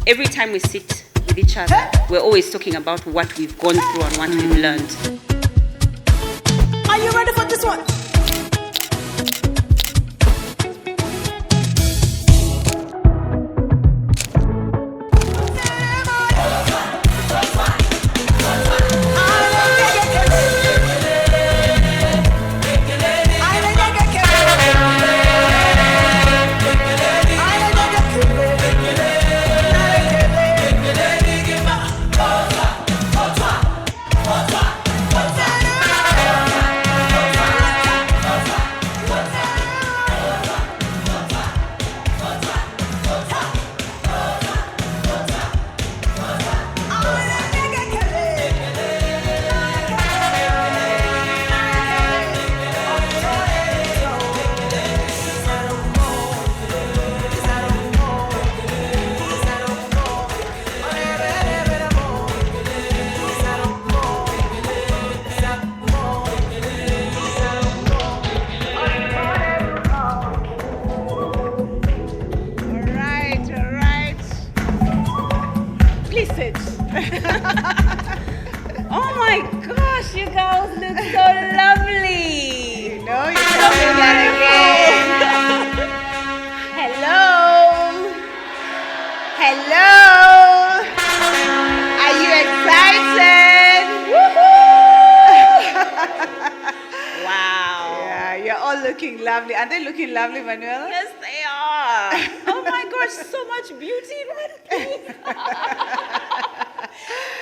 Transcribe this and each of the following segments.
every time we sit with each other, we're always talking about what we've gone through and what we've learned. Are you ready for this one? Oh my gosh, you girls look so lovely. You know, you're coming that again. Hello. Hello. Are you excited? Woohoo! Wow. Yeah, you're all looking lovely. Are they looking lovely, Manuela? Yes, they are. Oh my gosh, so much beauty in one place.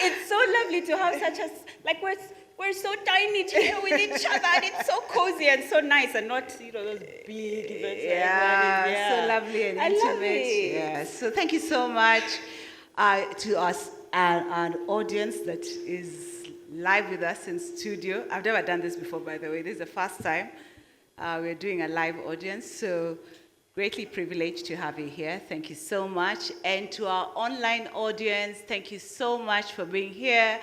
It's so lovely to have such a, like we're so tiny here with each other, and it's so cozy and so nice, and not, those big events. Yeah, so lovely and I love intimate. it. Yeah, so thank you so much to us, an audience that is live with us in studio. I've never done this before, by the way. This is the first time we're doing a live audience, so greatly privileged to have you here. Thank you so much. And to our online audience, thank you so much for being here.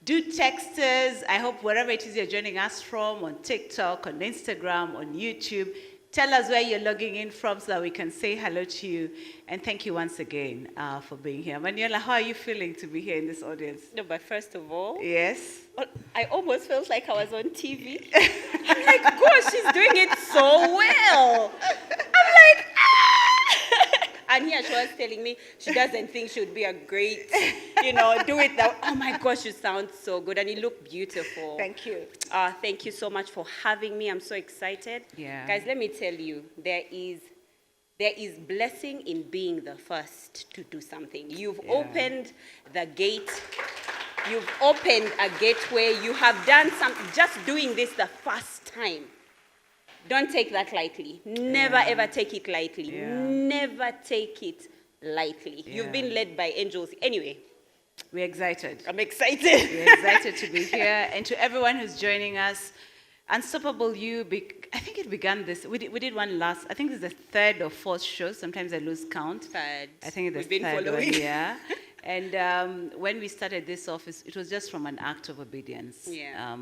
Do text us. I hope wherever it is you're joining us from, on TikTok, on Instagram, on YouTube, tell us where you're logging in from so that we can say hello to you. And thank you once again for being here. Manuela, how are you feeling to be here in this audience? No, but first of all, Yes. I almost felt like I was on TV. I'm like, gosh, she's doing it so well. I'm like, ah! And here she was telling me she doesn't think she would be a great, do it. Oh my gosh, you sound so good, and you look beautiful. Thank you. Thank you so much for having me. I'm so excited. Yeah. Guys, let me tell you, there is blessing in being the first to do something. You've opened the gate. You've opened a gateway. You have done something. Just doing this the first time. Don't take that lightly. Never, ever take it lightly. Yeah. Never take it lightly. Yeah. You've been led by angels. Anyway, We're excited. I'm excited. We're excited to be here. And to everyone who's joining us, Unstoppable You, I think it began this. We did one last, I think it's the third or fourth show. Sometimes I lose count. Third. I think it's the We've been third following. one, yeah. And when we started this office, it was just from an act of obedience. Yeah.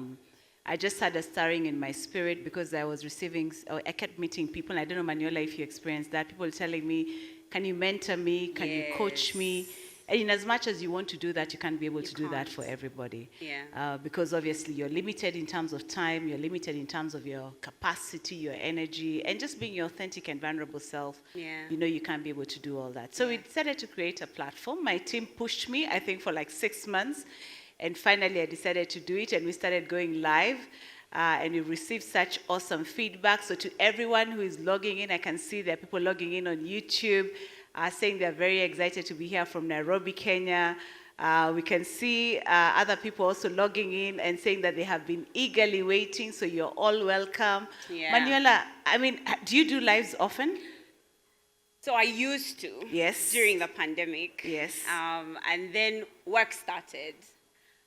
I just had a stirring in my spirit because I was I kept meeting people. I don't know, Manuela, if you experienced that. People telling me, can you mentor me? Can you coach me? And in as much as you want to do that, you can't be able to do that for everybody. Yeah. Because obviously you're limited in terms of time, you're limited in terms of your capacity, your energy, and just being your authentic and vulnerable self. Yeah. You can't be able to do all that. So we decided to create a platform. My team pushed me, I think, for like 6 months. And finally, I decided to do it, and we started going live. And we received such awesome feedback. So to everyone who is logging in, I can see there are people logging in on YouTube, saying they're very excited to be here from Nairobi, Kenya. We can see other people also logging in and saying that they have been eagerly waiting, so you're all welcome. Yeah. Manuela, do you do lives often? So I used to. Yes. During the pandemic. Yes. And then work started.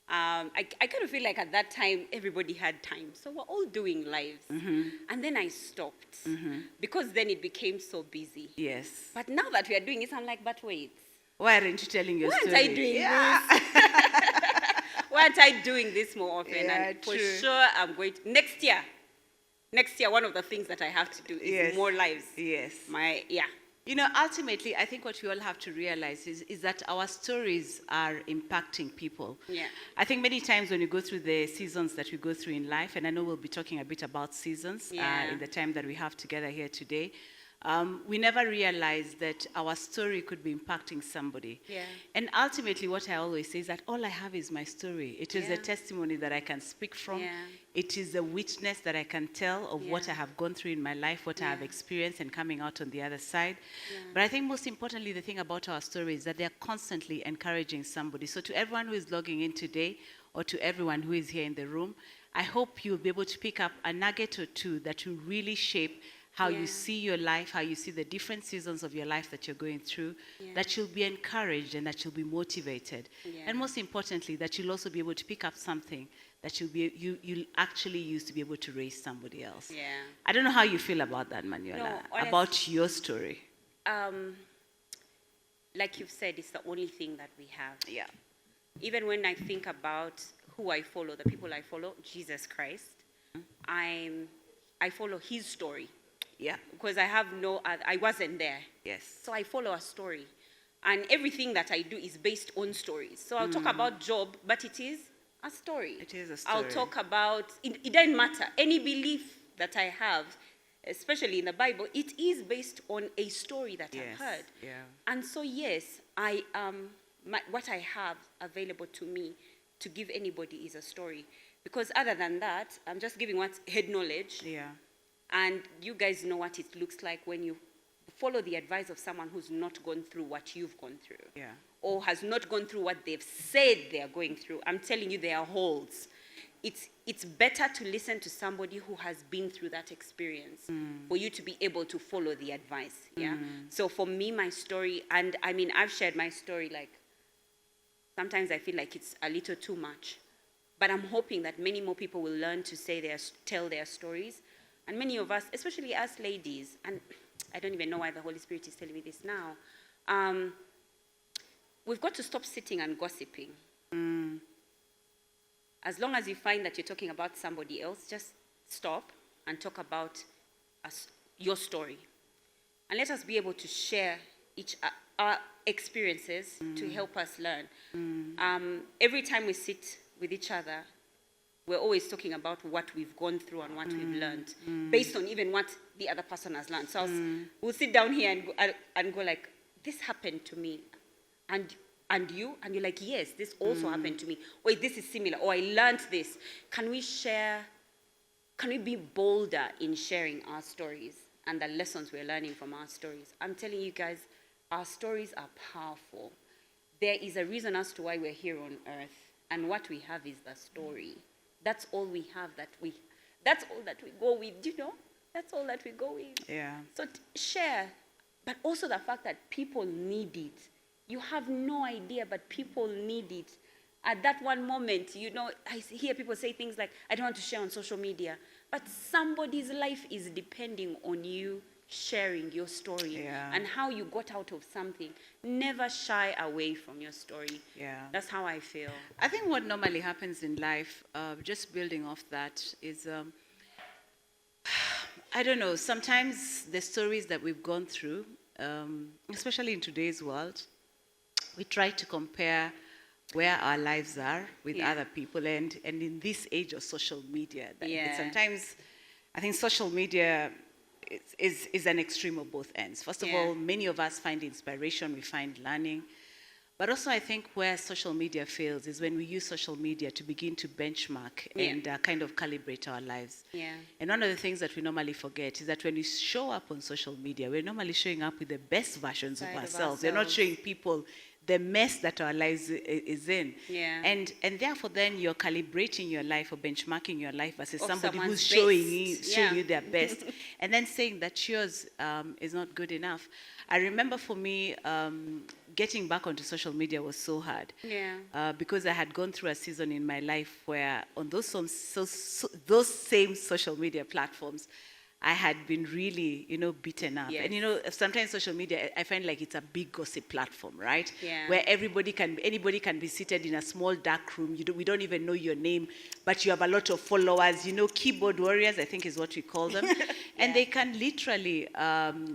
I kind of feel like at that time, everybody had time. So we're all doing lives. Mm-hmm. And then I stopped. Mm-hmm. Because then it became so busy. Yes. But now that we are doing it, I'm like, but wait. Why aren't you telling your story? Why aren't I doing this? Why aren't I doing this more often? Yeah, and for true. sure, I'm going to... Next year, one of the things that I have to do is more lives. Yes. You know, ultimately, I think what we all have to realize is that our stories are impacting people. Yeah. I think many times when you go through the seasons that we go through in life, and I know we'll be talking a bit about seasons in the time that we have together here today, we never realize that our story could be impacting somebody. Yeah. And ultimately, what I always say is that all I have is my story. It is a testimony that I can speak from. Yeah. It is a witness that I can tell of what I have gone through in my life, what I have experienced, and coming out on the other side. Yeah. But I think most importantly, the thing about our story is that they're constantly encouraging somebody. So to everyone who is logging in today, or to everyone who is here in the room, I hope you'll be able to pick up a nugget or two that will really shape how you see your life, how you see the different seasons of your life that you're going through, that you'll be encouraged and that you'll be motivated. And most importantly, that you'll also be able to pick up something that you'll actually use to be able to raise somebody else. Yeah. I don't know how you feel about that, Manuela, about your story. Like you've said, it's the only thing that we have. Yeah. Even when I think about who I follow, the people I follow, Jesus Christ, I follow his story. Yeah. Because I wasn't there. Yes. So I follow a story. And everything that I do is based on stories. So I'll talk about Job, but it is a story. It is a story. I'll talk about, it doesn't matter, any belief that I have, especially in the Bible, it is based on a story that I've heard. Yeah. And so yes, what I have available to me to give anybody is a story. Because other than that, I'm just giving what's head knowledge. Yeah. And you guys know what it looks like when you follow the advice of someone who's not gone through what you've gone through. Yeah. Or has not gone through what they've said they're going through. I'm telling you, there are holes. It's better to listen to somebody who has been through that experience for you to be able to follow the advice. Yeah. So for me, my story, and I mean, I've shared my story, like, sometimes I feel like it's a little too much. But I'm hoping that many more people will learn to tell their stories. And many of us, especially us ladies, and I don't even know why the Holy Spirit is telling me this now, we've got to stop sitting and gossiping. As long as you find that you're talking about somebody else, just stop and talk about your story. And let us be able to share our experiences to help us learn. Every time we sit with each other, we're always talking about what we've gone through and what we've learned, based on even what the other person has learned. So we'll sit down here and go like, this happened to me. And you? And you're like, yes, this also happened to me. Wait, this is similar. Or I learned this. Can we be bolder in sharing our stories and the lessons we're learning from our stories? I'm telling you guys, our stories are powerful. There is a reason as to why we're here on earth. And what we have is the story. That's all we have that's all that we go with, you know? That's all that we go with. Yeah. So share, but also the fact that people need it. You have no idea, but people need it. At that one moment, you know, I hear people say things like, I don't want to share on social media. But somebody's life is depending on you sharing your story and how you got out of something. Never shy away from your story. Yeah. That's how I feel. I think what normally happens in life, just building off that, is, I don't know, sometimes the stories that we've gone through, especially in today's world, we try to compare where our lives are with other people. And in this age of social media, sometimes I think social media is an extreme of both ends. First of all, many of us find inspiration, we find learning. But also I think where social media fails is when we use social media to begin to benchmark and kind of calibrate our lives. Yeah. And one of the things that we normally forget is that when we show up on social media, we're normally showing up with the best versions of ourselves. We're not showing people the mess that our lives is in. Yeah. And therefore then you're calibrating your life or benchmarking your life versus somebody who's showing you their best and then saying that yours is not good enough. I remember for me, getting back onto social media was so hard. Yeah. Because I had gone through a season in my life where on those same social media platforms, I had been really, beaten up. Yes. And, sometimes social media, I find like it's a big gossip platform, right? Yeah. Where anybody can be seated in a small dark room. We don't even know your name, but you have a lot of followers. Keyboard warriors, I think is what we call them. And they can literally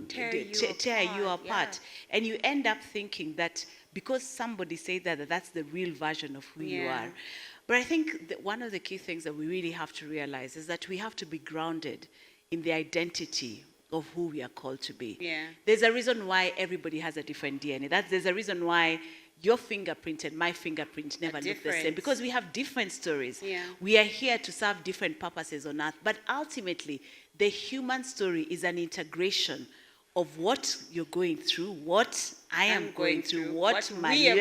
tear you apart. Yeah. And you end up thinking that because somebody said that's the real version of who you are. But I think that one of the key things that we really have to realize is that we have to be grounded in the identity of who we are called to be. Yeah. There's a reason why everybody has a different DNA. There's a reason why your fingerprint and my fingerprint never look the same, because we have different stories. Yeah. We are here to serve different purposes on earth, but ultimately, the human story is an integration of what you're going through, what I am going through, what we are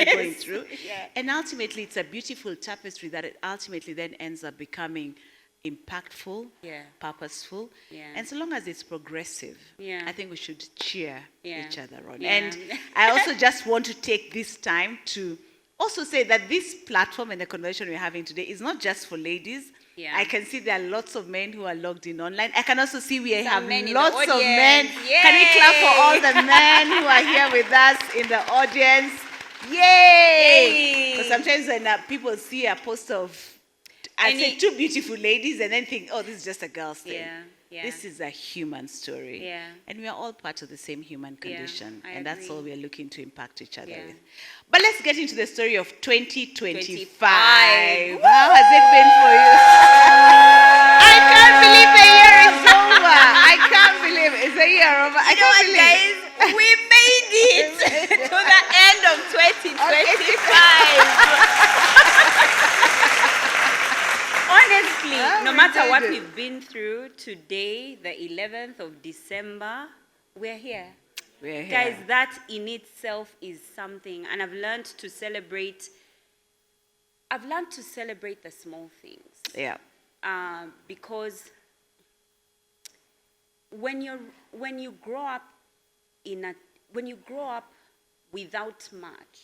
going through. Yeah. And ultimately, it's a beautiful tapestry that it ultimately then ends up becoming impactful, purposeful. Yeah. And so long as it's progressive, I think we should cheer each other on. Yeah. And I also just want to take this time to also say that this platform and the conversation we're having today is not just for ladies. Yeah. I can see there are lots of men who are logged in online. I can also see we have men in lots the of men. audience. Can we clap for all the men who are here with us in the audience? Yay! Because sometimes when people see a post of, I'd say two beautiful ladies and then think, oh, this is just a girl's thing. Yeah. Yeah. This is a human story. Yeah. And we are all part of the same human condition. I and that's agree. all we are looking to impact each other Yeah. with. But let's get into the story of 2025. 25. How has it been for you? I can't believe the year is over. I can't believe it's a year over. I can't believe. Guys, we made it to the end of 2025. Honestly, no matter what we've been through, today, the 11th of December, we're here. We're here. Guys, that in itself is something. And I've learned to celebrate the small things. Yeah. Because when you grow up without much,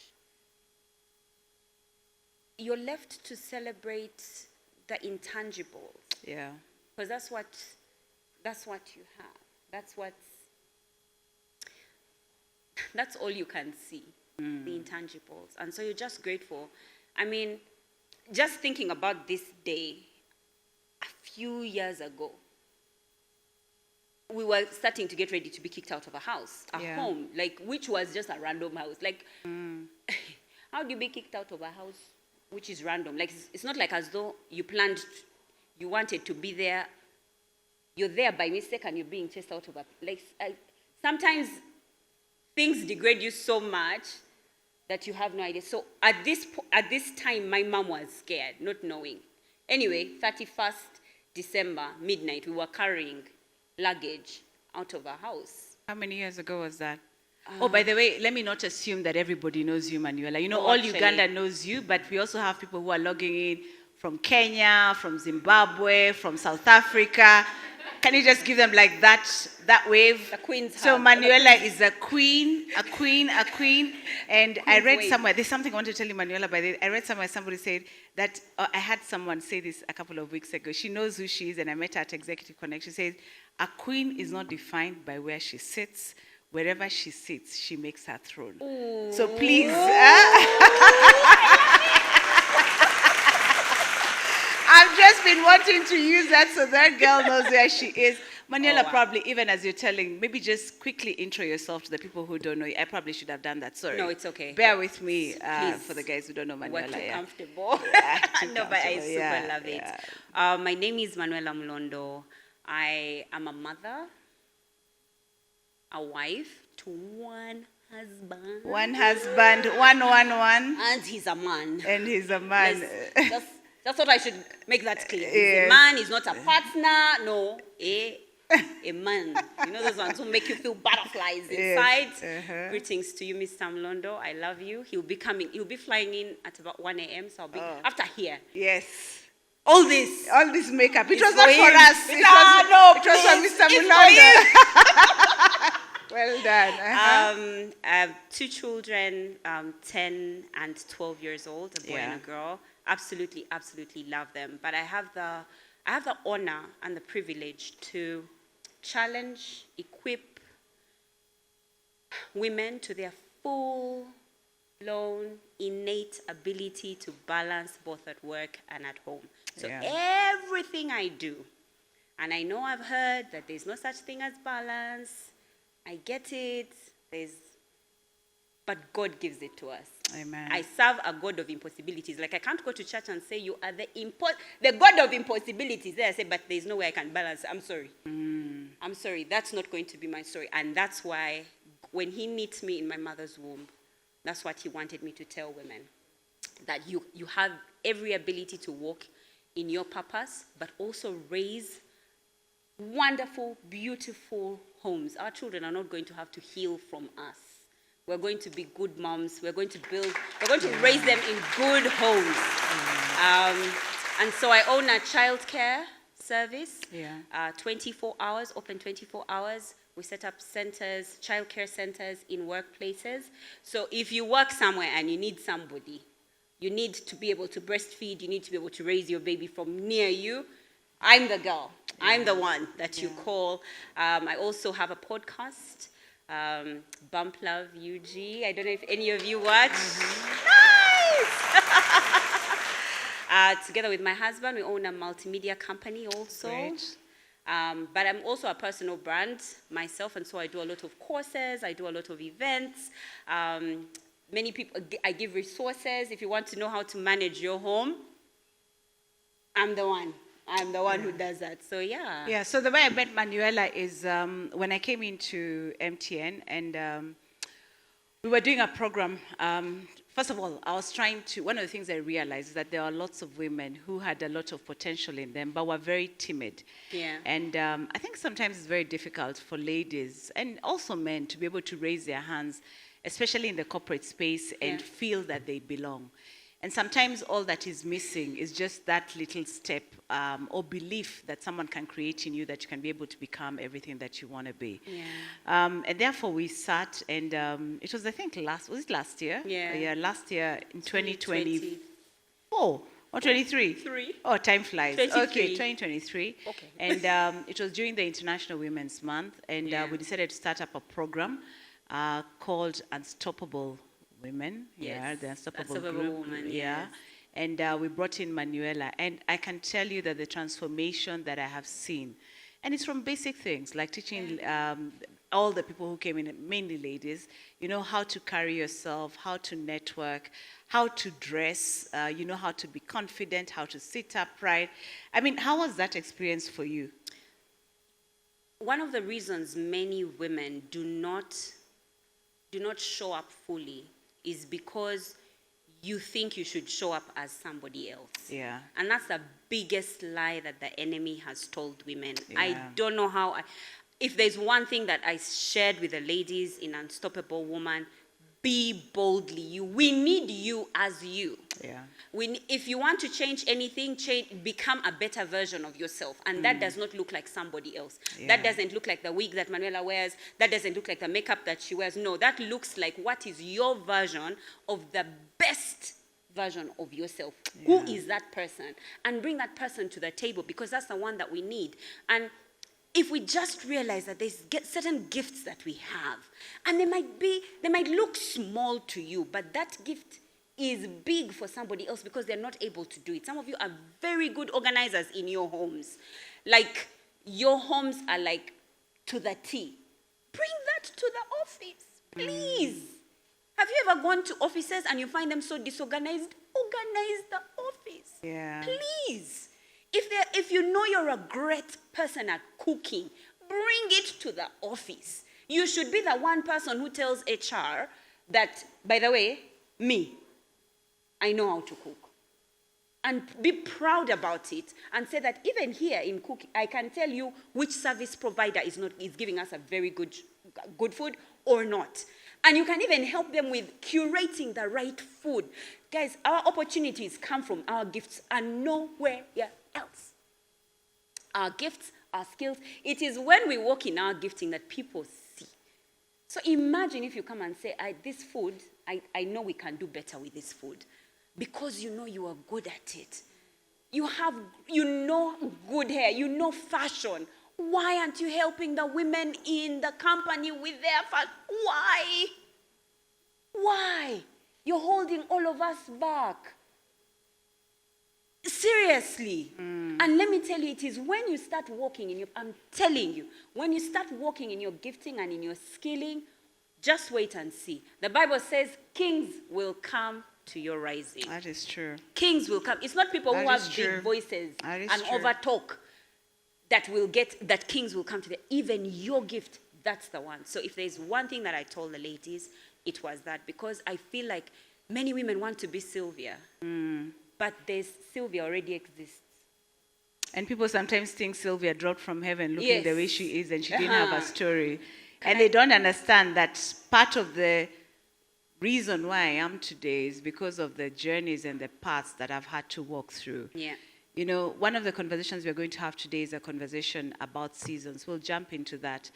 you're left to celebrate the intangibles. Yeah. Because that's what you have. That's all you can see, the intangibles. And so you're just grateful. I mean, just thinking about this day, a few years ago, we were starting to get ready to be kicked out of a house, a home, which was just a random house. How do you be kicked out of a house which is random? It's not like as though you wanted to be there. You're there by mistake and you're being chased out of a place. Sometimes things degrade you so much that you have no idea. So at this time, my mom was scared, not knowing. Anyway, 31st December, midnight, we were carrying luggage out of our house. How many years ago was that? Oh, by the way, let me not assume that everybody knows you, Manuela. All actually, Uganda knows you, but we also have people who are logging in from Kenya, from Zimbabwe, from South Africa. Can you just give them like that wave? The Queen's So hug. Manuela is a queen. And I read wave. somewhere, there's something I want to tell you, Manuela, by the way. I read somewhere somebody said that, I had someone say this a couple of weeks ago. She knows who she is, and I met her at Executive Connect. She says, a queen is not defined by where she sits. Wherever she sits, she makes her throne. Ooh. So please. I've just been wanting to use that so that girl knows where she is. Manuela, probably, even as you're telling, maybe just quickly intro yourself to the people who don't know you. I probably should have done that. Sorry. No, it's okay. Bear with me Please. for the guys who don't know Manuela. We're too Yeah. comfortable. No, but I super love it. My name is Manuela Mlondo. I am a mother, a wife to one husband. One husband, one. And he's a man. And he's a man. That's what I should make that clear. He's Yes. a man, he's not a partner. No, a man. Those ones who make you feel butterflies inside. Yes. Greetings to you, Mr. Mlondo. I love you. He'll be flying in at about 1 a.m. So I'll be after here. Yes. All this makeup. It is was not for for him. us. It was for Mr. It's Mlondo. Well done. I have 2 children, 10 and 12 years old, a boy and a girl. Absolutely love them. But I have the I have the honor and the privilege to challenge, equip women to their full-blown, innate ability to balance both at work and at home. So everything I do, and I know I've heard that there's no such thing as balance. I get it. But God gives it to us. Amen. I serve a God of impossibilities. Like I can't go to church and say you are the God of impossibilities. There I say, but there's no way I can balance. I'm sorry. I'm sorry. That's not going to be my story. And that's why when he knit me in my mother's womb, that's what he wanted me to tell women. That you have every ability to walk in your purpose, but also raise wonderful, beautiful homes. Our children are not going to have to heal from us. We're going to be good moms. We're going to raise them in good homes. And so I own a childcare service, 24 hours, open 24 hours. We set up centers, childcare centers in workplaces. So if you work somewhere and you need somebody, you need to be able to breastfeed, you need to be able to raise your baby from near you, I'm the girl. I'm the one that you call. I also have a podcast, Bump Love UG. I don't know if any of you watch. Nice! Together with my husband, we own a multimedia company also. Great. But I'm also a personal brand myself, and so I do a lot of courses, I do a lot of events. Many people, I give resources. If you want to know how to manage your home, I'm the one who does that. So yeah. Yeah, so the way I met Manuela is when I came into MTN and we were doing a program. First of all, one of the things I realized is that there are lots of women who had a lot of potential in them, but were very timid. Yeah. And I think sometimes it's very difficult for ladies and also men to be able to raise their hands, especially in the corporate space, and feel that they belong. And sometimes all that is missing is just that little step or belief that someone can create in you that you can be able to become everything that you want to be. Yeah. And therefore we sat and it was, I think, last year? Yeah. Last year in 2024 or 23? Three. Oh, time flies. 23. Okay, 2023. Okay. And it was during the International Women's Month, and we decided to start up a program called Unstoppable Women. Yes. The Unstoppable Unstoppable Group. Women, yes. And we brought in Manuela, and I can tell you that the transformation that I have seen, and it's from basic things like teaching all the people who came in, mainly ladies, how to carry yourself, how to network, how to dress, how to be confident, how to sit upright. I mean, how was that experience for you? One of the reasons many women do not show up fully is because you think you should show up as somebody else. Yeah. And that's the biggest lie that the enemy has told women. Yeah. I don't know how. If there's one thing that I shared with the ladies in Unstoppable Woman, be boldly you. We need you as you. Yeah. If you want to change anything, become a better version of yourself. And that does not look like somebody else. Yeah. That doesn't look like the wig that Manuela wears. That doesn't look like the makeup that she wears. No, that looks like what is your version of the best version of yourself. Yeah. Who is that person? And bring that person to the table, because that's the one that we need. And if we just realize that there's certain gifts that we have, and they might look small to you, but that gift is big for somebody else because they're not able to do it. Some of you are very good organizers in your homes. Like, your homes are like to the T. Bring that to the office, please. Have you ever gone to offices and you find them so disorganized? Organize the office. Yeah. Please. If you know you're a great person at cooking, bring it to the office. You should be the one person who tells HR that, by the way, I know how to cook. And be proud about it and say that even here in cooking, I can tell you which service provider is giving us a very good food or not. And you can even help them with curating the right food. Guys, our opportunities come from our gifts and nowhere else. Our gifts, our skills, it is when we walk in our gifting that people see. So imagine if you come and say, this food, I know we can do better with this food. Because you know you are good at it. you know good hair, you know fashion. Why aren't you helping the women in the company with their fashion? Why? Why? You're holding all of us back. Seriously. And let me tell you, it is when you start walking in your, I'm telling you, when you start walking in your gifting and in your skilling, just wait and see. The Bible says kings will come to your rising. That is true. Kings will come. It's not people who That is have true. big voices That is and true. over talk that kings will come to them. Even your gift, that's the one. So if there's one thing that I told the ladies, it was that, because I feel like many women want to be Sylvia, but there's Sylvia already exists. And people sometimes think Sylvia dropped from heaven looking the way she is and she didn't have a story. And they don't understand that part of the reason why I am today is because of the journeys and the paths that I've had to walk through. Yeah. You know, one of the conversations we're going to have today is a conversation about seasons. We'll jump into that.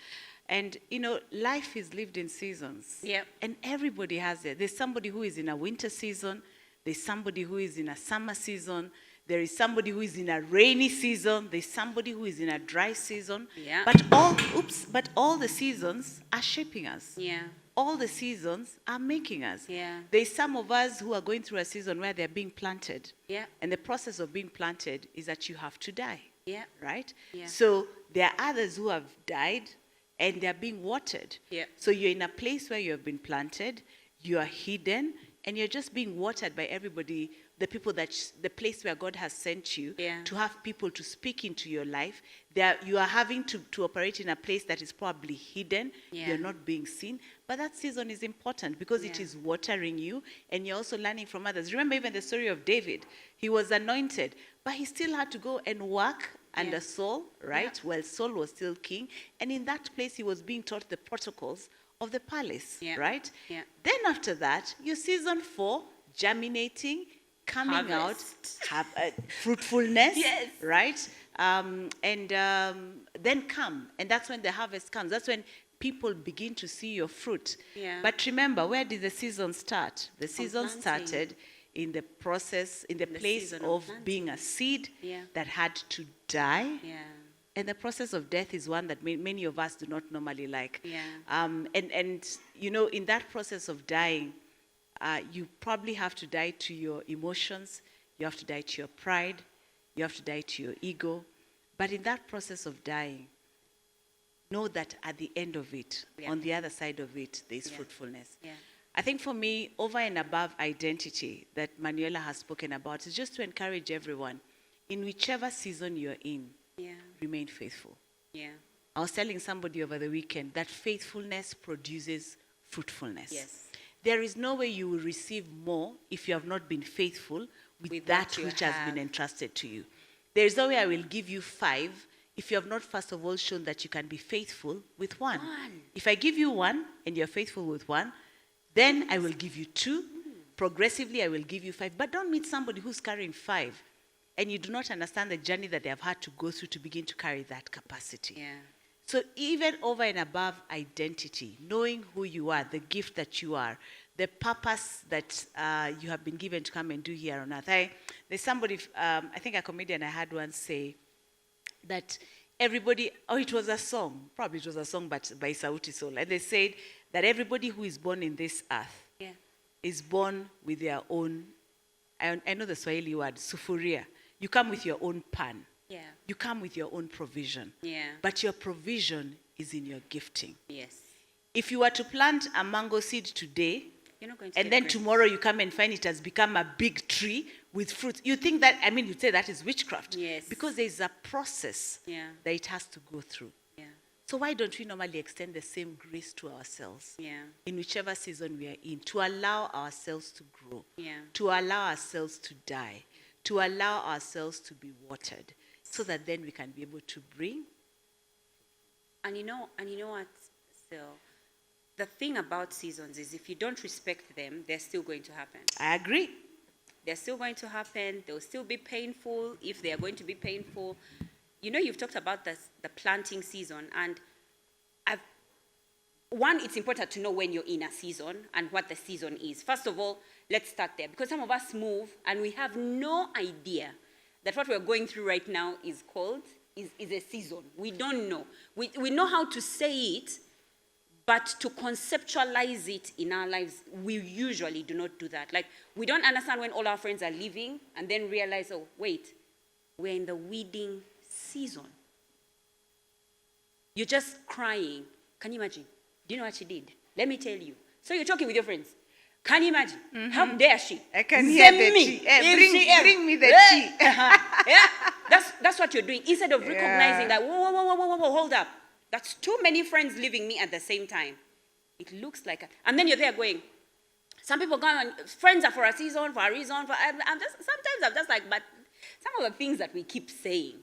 And, you know, life is lived in seasons. Yeah. And everybody has it. There's somebody who is in a winter season. There's somebody who is in a summer season. There is somebody who is in a rainy season. There's somebody who is in a dry season. Yeah. But all the seasons are shaping us. Yeah. All the seasons are making us. Yeah. There's some of us who are going through a season where they're being planted. Yeah. And the process of being planted is that you have to die. Yeah. Right? Yeah. So there are others who have died and they're being watered. Yeah. So you're in a place where you have been planted, you are hidden, and you're just being watered by everybody, the people the place where God has sent you to have people to speak into your life. You are having to operate in a place that is probably hidden. Yeah. You're not being seen. But that season is important because it is watering you and you're also learning from others. Remember even the story of David. He was anointed, but he still had to go and work under Saul, right? Well, Saul was still king. And in that place, he was being taught the protocols of the palace, right? Yeah. Then after that, your season 4, germinating, coming Harvest. out, fruitfulness, Yes. right? Then come. And that's when the harvest comes. That's when people begin to see your fruit. Yeah. But remember, where did the season start? The season planting. started in the process, in the place season of planting. being a seed Yeah. that had to die. Yeah. And the process of death is one that many of us do not normally like. Yeah. And you know, in that process of dying, you probably have to die to your emotions. You have to die to your pride. You have to die to your ego. But in that process of dying, know that at the end of it, on the other side of it, there is fruitfulness. Yeah. I think for me, over and above identity that Manuela has spoken about, is just to encourage everyone, in whichever season you're in, remain faithful. Yeah. I was telling somebody over the weekend that faithfulness produces fruitfulness. Yes. There is no way you will receive more if you have not been faithful with that what you which has have. been entrusted to you. There is no way I will give you 5 if you have not first of all shown that you can be faithful with 1. If I give you 1 and you're faithful with 1, then I will give you 2. Progressively, I will give you 5. But don't meet somebody who's carrying 5 and you do not understand the journey that they have had to go through to begin to carry that capacity. Yeah. So even over and above identity, knowing who you are, the gift that you are, the purpose that you have been given to come and do here on earth. There's somebody, I think a comedian I had once say that everybody, it was a song, probably it was a song but by Sauti Sol, and they said that everybody who is born in this earth is born with their own, I know the Swahili word, sufuria. You come with your own pan. Yeah. You come with your own provision. Yeah. But your provision is in your gifting. Yes. If you were to plant a mango seed today, You're not going to and get then grapes. tomorrow you come and find it has become a big tree with fruits, you think that, you'd say that is witchcraft. Yes. Because there's a process that it has to go through. Yeah. So why don't we normally extend the same grace to ourselves? Yeah. In whichever season we are in, to allow ourselves to grow, Yeah. to allow ourselves to die, to allow ourselves to be watered, so that then we can be able to bring. And you know what, Sil? The thing about seasons is if you don't respect them, they're still going to happen. I agree. They're still going to happen. They'll still be painful if they are going to be painful. You know, you've talked about the planting season, and it's important to know when you're in a season and what the season is. First of all, let's start there, because some of us move and we have no idea that what we're going through right now is a season. We don't know. We know how to say it, but to conceptualize it in our lives, we usually do not do that. Like, we don't understand when all our friends are leaving and then realize, oh, wait, we're in the wedding season. You're just crying. Can you imagine? Do you know what she did? Let me tell you. So you're talking with your friends. Can you imagine? How dare she? I can hear the tea. Bring me the tea. Yeah, that's what you're doing. Instead of recognizing that, whoa, hold up. That's too many friends leaving me at the same time. It looks like, and then you're there going, some people go on, friends are for a season, for a reason, sometimes I'm just like, but some of the things that we keep saying,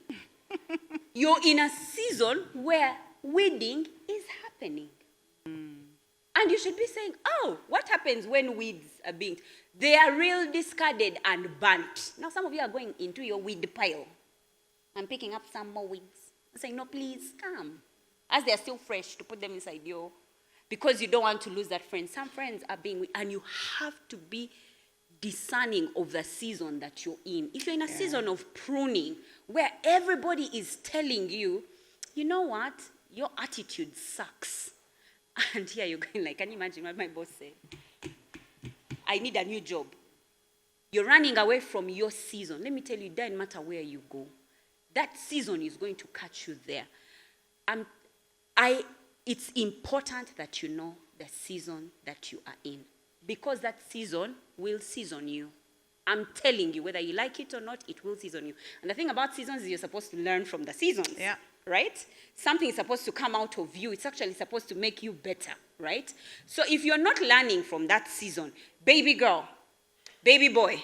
you're in a season where wedding is happening. And you should be saying, oh, what happens when weeds are being, they are real discarded and burnt. Now some of you are going into your weed pile and picking up some more weeds and saying, no, please come. As they're still fresh, to put them inside you, because you don't want to lose that friend. Some friends are being, and you have to be discerning of the season that you're in. If you're in a season of pruning, where everybody is telling you, you know what, your attitude sucks. And here you're going like, can you imagine what my boss said? I need a new job. You're running away from your season. Let me tell you, it doesn't matter where you go. That season is going to catch you there. It's important that you know the season that you are in, because that season will season you. I'm telling you, whether you like it or not, it will season you. And the thing about seasons is you're supposed to learn from the seasons, right? Something is supposed to come out of you. It's actually supposed to make you better, right? So if you're not learning from that season, baby girl, baby boy,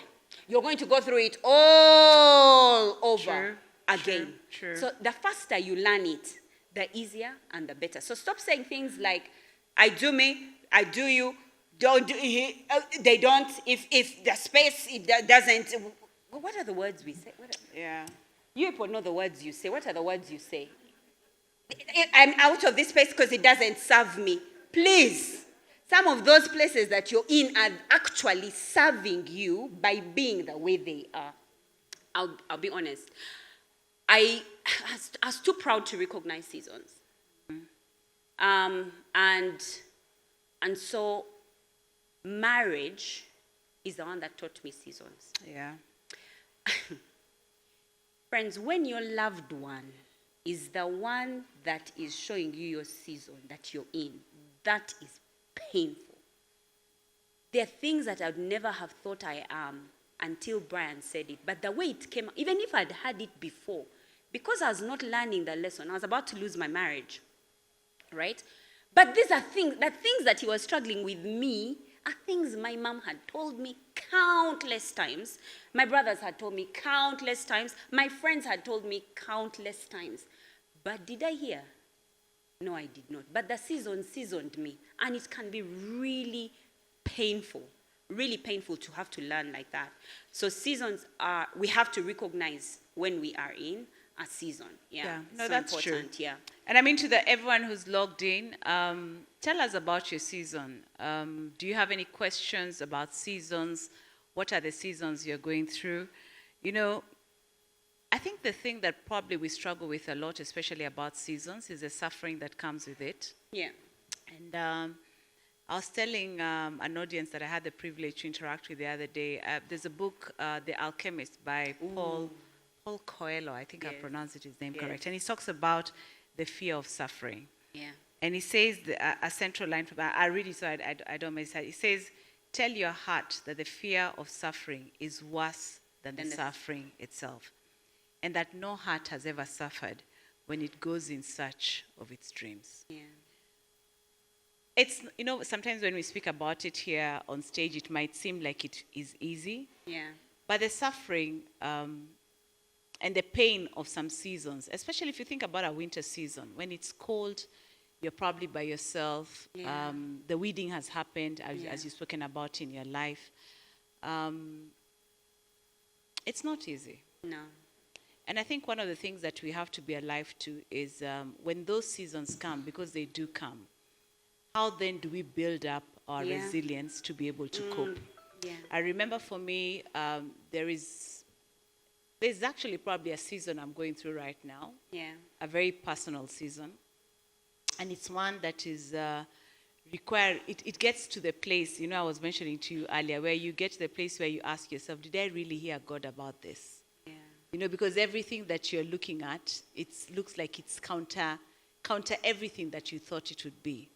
you're going to go through it all over again. True. So the faster you learn it, the easier and the better. So stop saying things like, I do me, I do you, don't do they don't, if the space it doesn't. What are the words we say? You people know the words you say. What are the words you say? I'm out of this space because it doesn't serve me. Please. Some of those places that you're in are actually serving you by being the way they are. I'll be honest. I was too proud to recognize seasons. And so marriage is the one that taught me seasons. Yeah. Friends, when your loved one is the one that is showing you your season that you're in, that is painful. There are things that I'd never have thought I am until Brian said it. But the way it came, even if I'd had it before, because I was not learning the lesson, I was about to lose my marriage, right? But these are things that he was struggling with me are things my mom had told me countless times. My brothers had told me countless times. My friends had told me countless times. But did I hear? No, I did not. But the season seasoned me. And it can be really painful to have to learn like that. So seasons we have to recognize when we are in a season. No, so that's important. true. And I mean, to everyone who's logged in, tell us about your season. Do you have any questions about seasons? What are the seasons you're going through? You know, I think the thing that probably we struggle with a lot, especially about seasons, is the suffering that comes with it. Yeah. And I was telling an audience that I had the privilege to interact with the other day. There's a book, The Alchemist, by Paul Coelho. I think I pronounced his name correct. And he talks about the fear of suffering. Yeah. And he says a central line from I read it so I don't miss it. He says, tell your heart that the fear of suffering is worse than the suffering itself, and that no heart has ever suffered when it goes in search of its dreams. Yeah. It's, you know, sometimes when we speak about it here on stage, it might seem like it is easy. Yeah. But the suffering and the pain of some seasons, especially if you think about a winter season, when it's cold, you're probably by yourself. Yeah. The weeding has happened, as you've spoken about in your life. It's not easy. No. And I think one of the things that we have to be alive to is when those seasons come, because they do come, how then do we build up our resilience to be able to cope? Yeah. I remember for me, there is there's actually probably a season I'm going through right now, Yeah. a very personal season. And it's one that is it gets to the place, I was mentioning to you earlier, where you get to the place where you ask yourself, did I really hear God about this? Yeah. Because everything that you're looking at, it looks like it's counter everything that you thought it would be.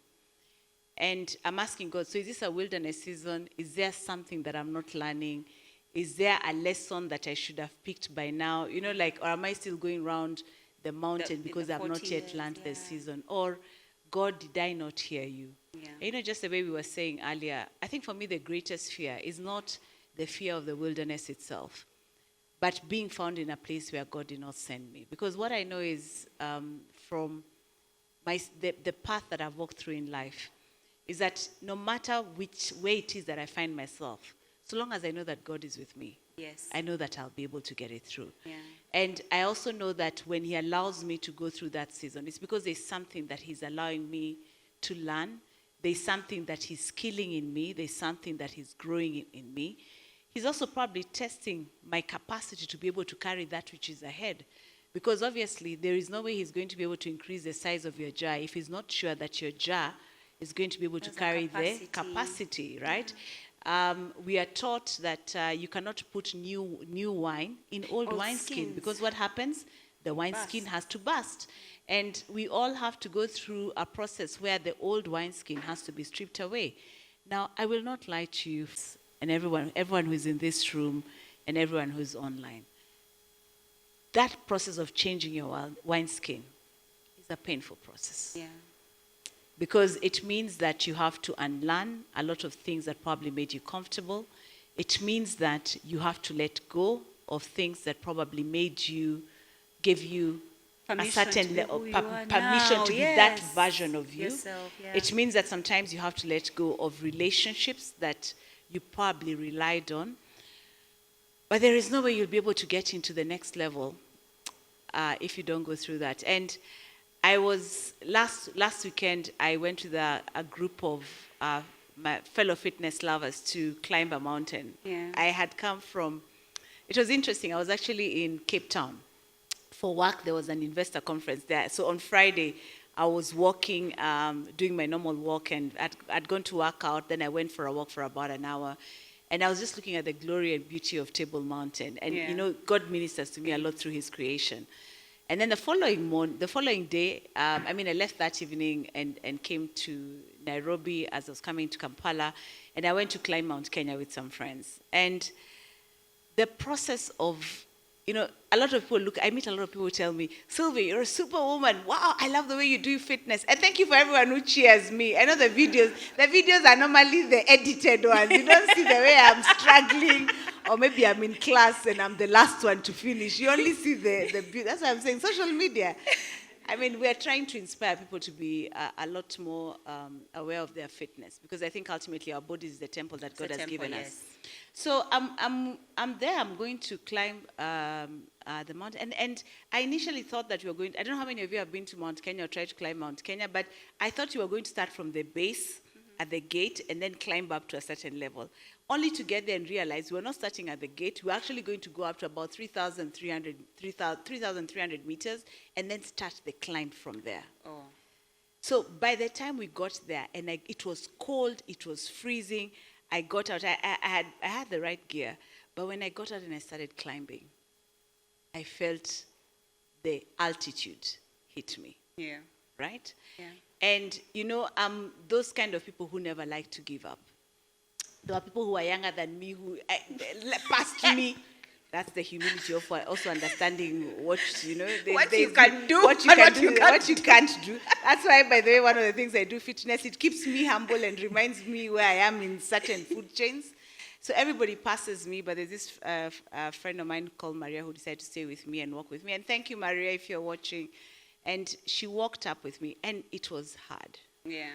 And I'm asking God, so is this a wilderness season? Is there something that I'm not learning? Is there a lesson that I should have picked by now? Or am I still going around the mountain because I've not yet learned the season? Or, God, did I not hear you? Yeah. Just the way we were saying earlier, I think for me the greatest fear is not the fear of the wilderness itself, but being found in a place where God did not send me. Because what I know is from the path that I've walked through in life, is that no matter which way it is that I find myself, so long as I know that God is with me, Yes. I know that I'll be able to get it through. Yeah. And I also know that when he allows me to go through that season, it's because there's something that he's allowing me to learn. There's something that he's skilling in me. There's something that he's growing in me. He's also probably testing my capacity to be able to carry that which is ahead. Because obviously, there is no way he's going to be able to increase the size of your jar if he's not sure that your jar is going to be able to carry the capacity, right? We are taught that you cannot put new wine in old wineskin, because what happens? The wineskin has to burst. And we all have to go through a process where the old wineskin has to be stripped away. Now, I will not lie to you, and everyone who's in this room and everyone who's online. That process of changing your wineskin is a painful process. Yeah. Because it means that you have to unlearn a lot of things that probably made you comfortable. It means that you have to let go of things that probably gave you Permission a certain to be who you are permission now. to be Yes. that version of you. Yourself, yeah. It means that sometimes you have to let go of relationships that you probably relied on. But there is no way you'll be able to get into the next level if you don't go through that. And I was, last weekend, I went with a group of my fellow fitness lovers to climb a mountain. Yeah. I had come from, it was interesting, I was actually in Cape Town. For work, there was an investor conference there. So on Friday, I was walking, doing my normal walk, and I'd gone to work out. Then I went for a walk for about an hour. And I was just looking at the glory and beauty of Table Mountain. And, God ministers to me a lot through his creation. And then the following day, I left that evening and came to Nairobi as I was coming to Kampala. And I went to climb Mount Kenya with some friends. And the process of, a lot of people I meet a lot of people who tell me, Sylvie, you're a superwoman. Wow, I love the way you do fitness. And thank you for everyone who cheers me. I know the videos are normally the edited ones. You don't see the way I'm struggling, or maybe I'm in class and I'm the last one to finish. You only see the beauty. That's why I'm saying social media. We are trying to inspire people to be a lot more aware of their fitness, because I think ultimately our body is the temple that God has given us. So I'm there. I'm going to climb the mountain, and I initially thought that we were going. I don't know how many of you have been to Mount Kenya or tried to climb Mount Kenya, but I thought you were going to start from the base at the gate and then climb up to a certain level, only to get there and realize we're not starting at the gate. We're actually going to go up to about 3,300 meters and then start the climb from there. Oh. So by the time we got there, and it was cold, it was freezing, I got out. I had the right gear, but when I got out and I started climbing, I felt the altitude hit me. Yeah. Right? Yeah. And, those kind of people who never like to give up. There are people who are younger than me who passed me. That's the humility of also understanding what you can do, what you can't do. That's why, by the way, one of the things I do, fitness, it keeps me humble and reminds me where I am in certain food chains. So everybody passes me, but there's this friend of mine called Maria who decided to stay with me and walk with me. And thank you, Maria, if you're watching. And she walked up with me, and it was hard. Yeah.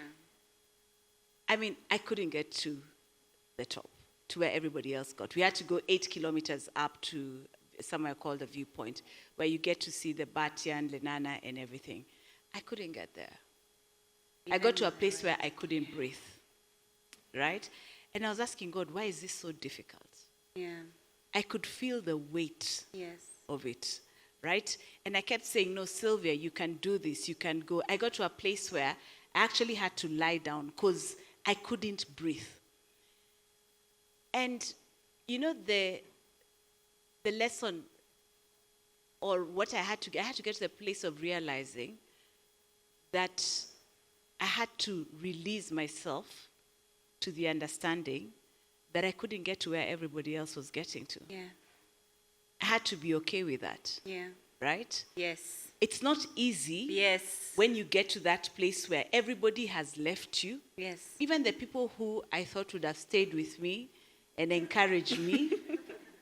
I couldn't get to the top, to where everybody else got. We had to go 8 kilometers up to somewhere called the Viewpoint, where you get to see the Batian, Lenana, and everything. I couldn't get there. I got to a place where I couldn't breathe, right? And I was asking God, why is this so difficult? Yeah. I could feel the weight Yes. of it, right? And I kept saying, no, Sylvia, you can do this, you can go. I got to a place where I actually had to lie down because I couldn't breathe. And, the lesson, or what I had to get to the place of realizing that I had to release myself to the understanding that I couldn't get to where everybody else was getting to. Yeah. I had to be okay with that. Yeah. Right? Yes. It's not easy. Yes. When you get to that place where everybody has left you. Yes. Even the people who I thought would have stayed with me and encouraged me,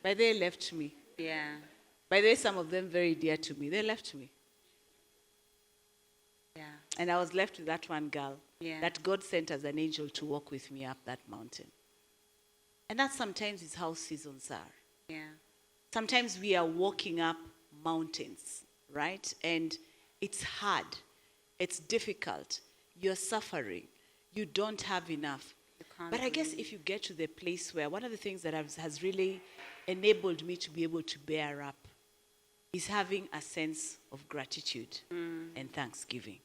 but they left me. Yeah. By the way, some of them very dear to me, they left me. Yeah. And I was left with that one girl that God sent as an angel to walk with me up that mountain. And that sometimes is how seasons are. Yeah. Sometimes we are walking up mountains, right? And it's hard. It's difficult. You're suffering. You don't have enough. But I guess if you get to the place where one of the things that has really enabled me to be able to bear up is having a sense of gratitude and thanksgiving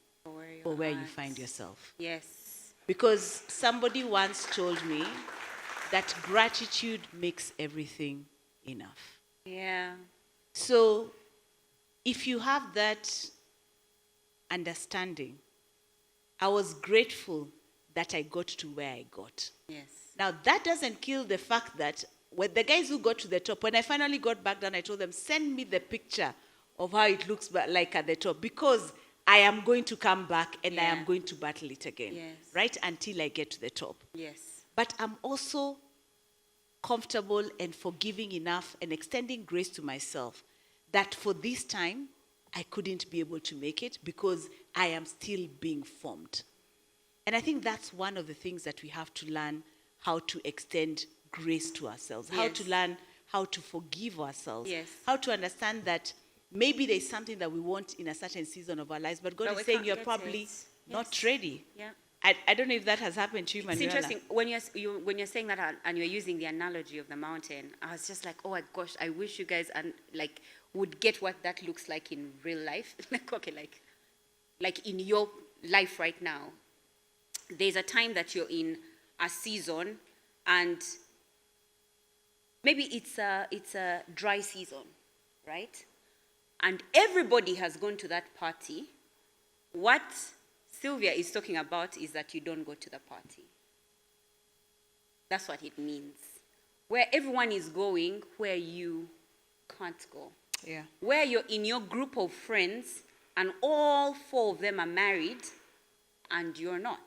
for where you find yourself. Yes. Because somebody once told me that gratitude makes everything enough. Yeah. So if you have that understanding, I was grateful that I got to where I got. Yes. Now, that doesn't kill the fact that with the guys who got to the top, when I finally got back down, I told them, send me the picture of how it looks like at the top, because I am going to come back and I am going to battle it again, right, until I get to the top. Yes. But I'm also comfortable and forgiving enough and extending grace to myself that for this time, I couldn't be able to make it because I am still being formed. And I think that's one of the things that we have to learn, how to extend grace to ourselves, how to learn how to forgive ourselves, how to understand that maybe there's something that we want in a certain season of our lives, but God is saying you're probably not ready. Yeah. I don't know if that has happened to you, Manuela. It's interesting when you're saying that and you're using the analogy of the mountain. I was just like, oh my gosh, I wish you guys would get what that looks like in real life. like in your life right now. There's a time that you're in a season, and maybe it's a dry season, right? And everybody has gone to that party. What Sylvia is talking about is that you don't go to the party. That's what it means. Where everyone is going, where you can't go. Yeah. Where you're in your group of friends, and all 4 of them are married, and you're not.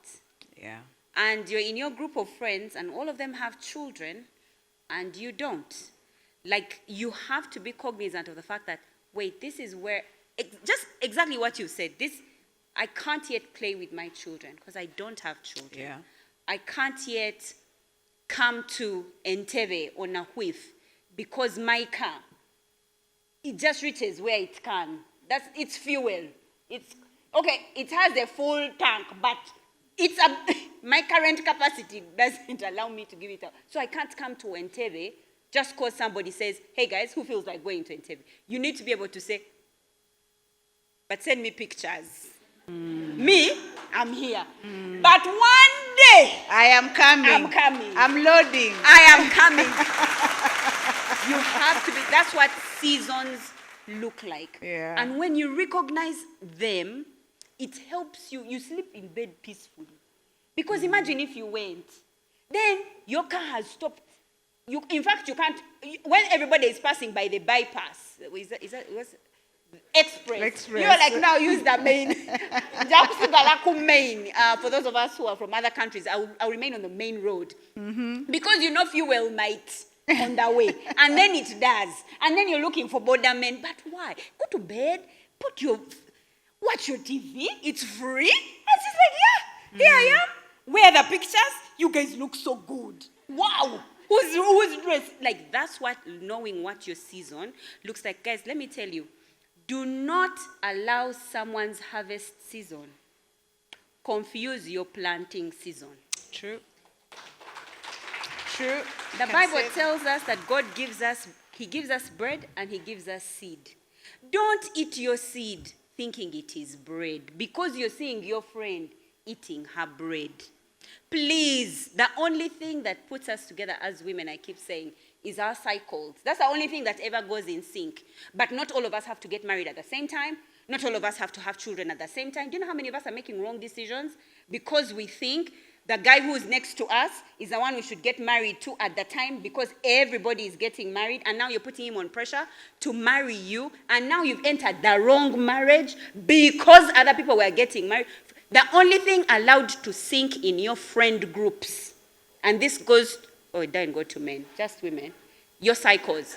Yeah. And you're in your group of friends, and all of them have children, and you don't. Like, you have to be cognizant of the fact that, wait, this is where, just exactly what you said, I can't yet play with my children, because I don't have children. Yeah. I can't yet come to Entebbe or Nahuith, because my car, it just reaches where it can. It's fuel. It has a full tank, but my current capacity doesn't allow me to give it out. So I can't come to Entebbe just because somebody says, hey guys, who feels like going to Entebbe? You need to be able to say, but send me pictures. Me, I'm here. But one day, I am coming. I'm coming. I'm loading. I am coming. You have to be, that's what seasons look like. Yeah. And when you recognize them, it helps you sleep in bed peacefully. Because imagine if you went, then your car has stopped. In fact, you can't, when everybody is passing by the bypass, Express. You're like, now use the main. For those of us who are from other countries, I'll remain on the main road. Because fuel might on the way. And then it does. And then you're looking for bordermen. But why? Go to bed, watch your TV, it's free. And she's like, here I am. Where are the pictures? You guys look so good. Wow. Who's dressed? Like, that's what knowing what your season looks like. Guys, let me tell you, do not allow someone's harvest season confuse your planting season. True. True. The Can Bible say- tells us that He gives us bread and He gives us seed. Don't eat your seed thinking it is bread because you're seeing your friend eating her bread. Please, the only thing that puts us together as women, I keep saying, is our cycles. That's the only thing that ever goes in sync. But not all of us have to get married at the same time. Not all of us have to have children at the same time. Do you know how many of us are making wrong decisions because we think the guy who's next to us is the one we should get married to at the time because everybody is getting married, and now you're putting him on pressure to marry you, and now you've entered the wrong marriage because other people were getting married. The only thing allowed to sink in your friend groups, and this goes, oh, it doesn't go to men, just women, your cycles.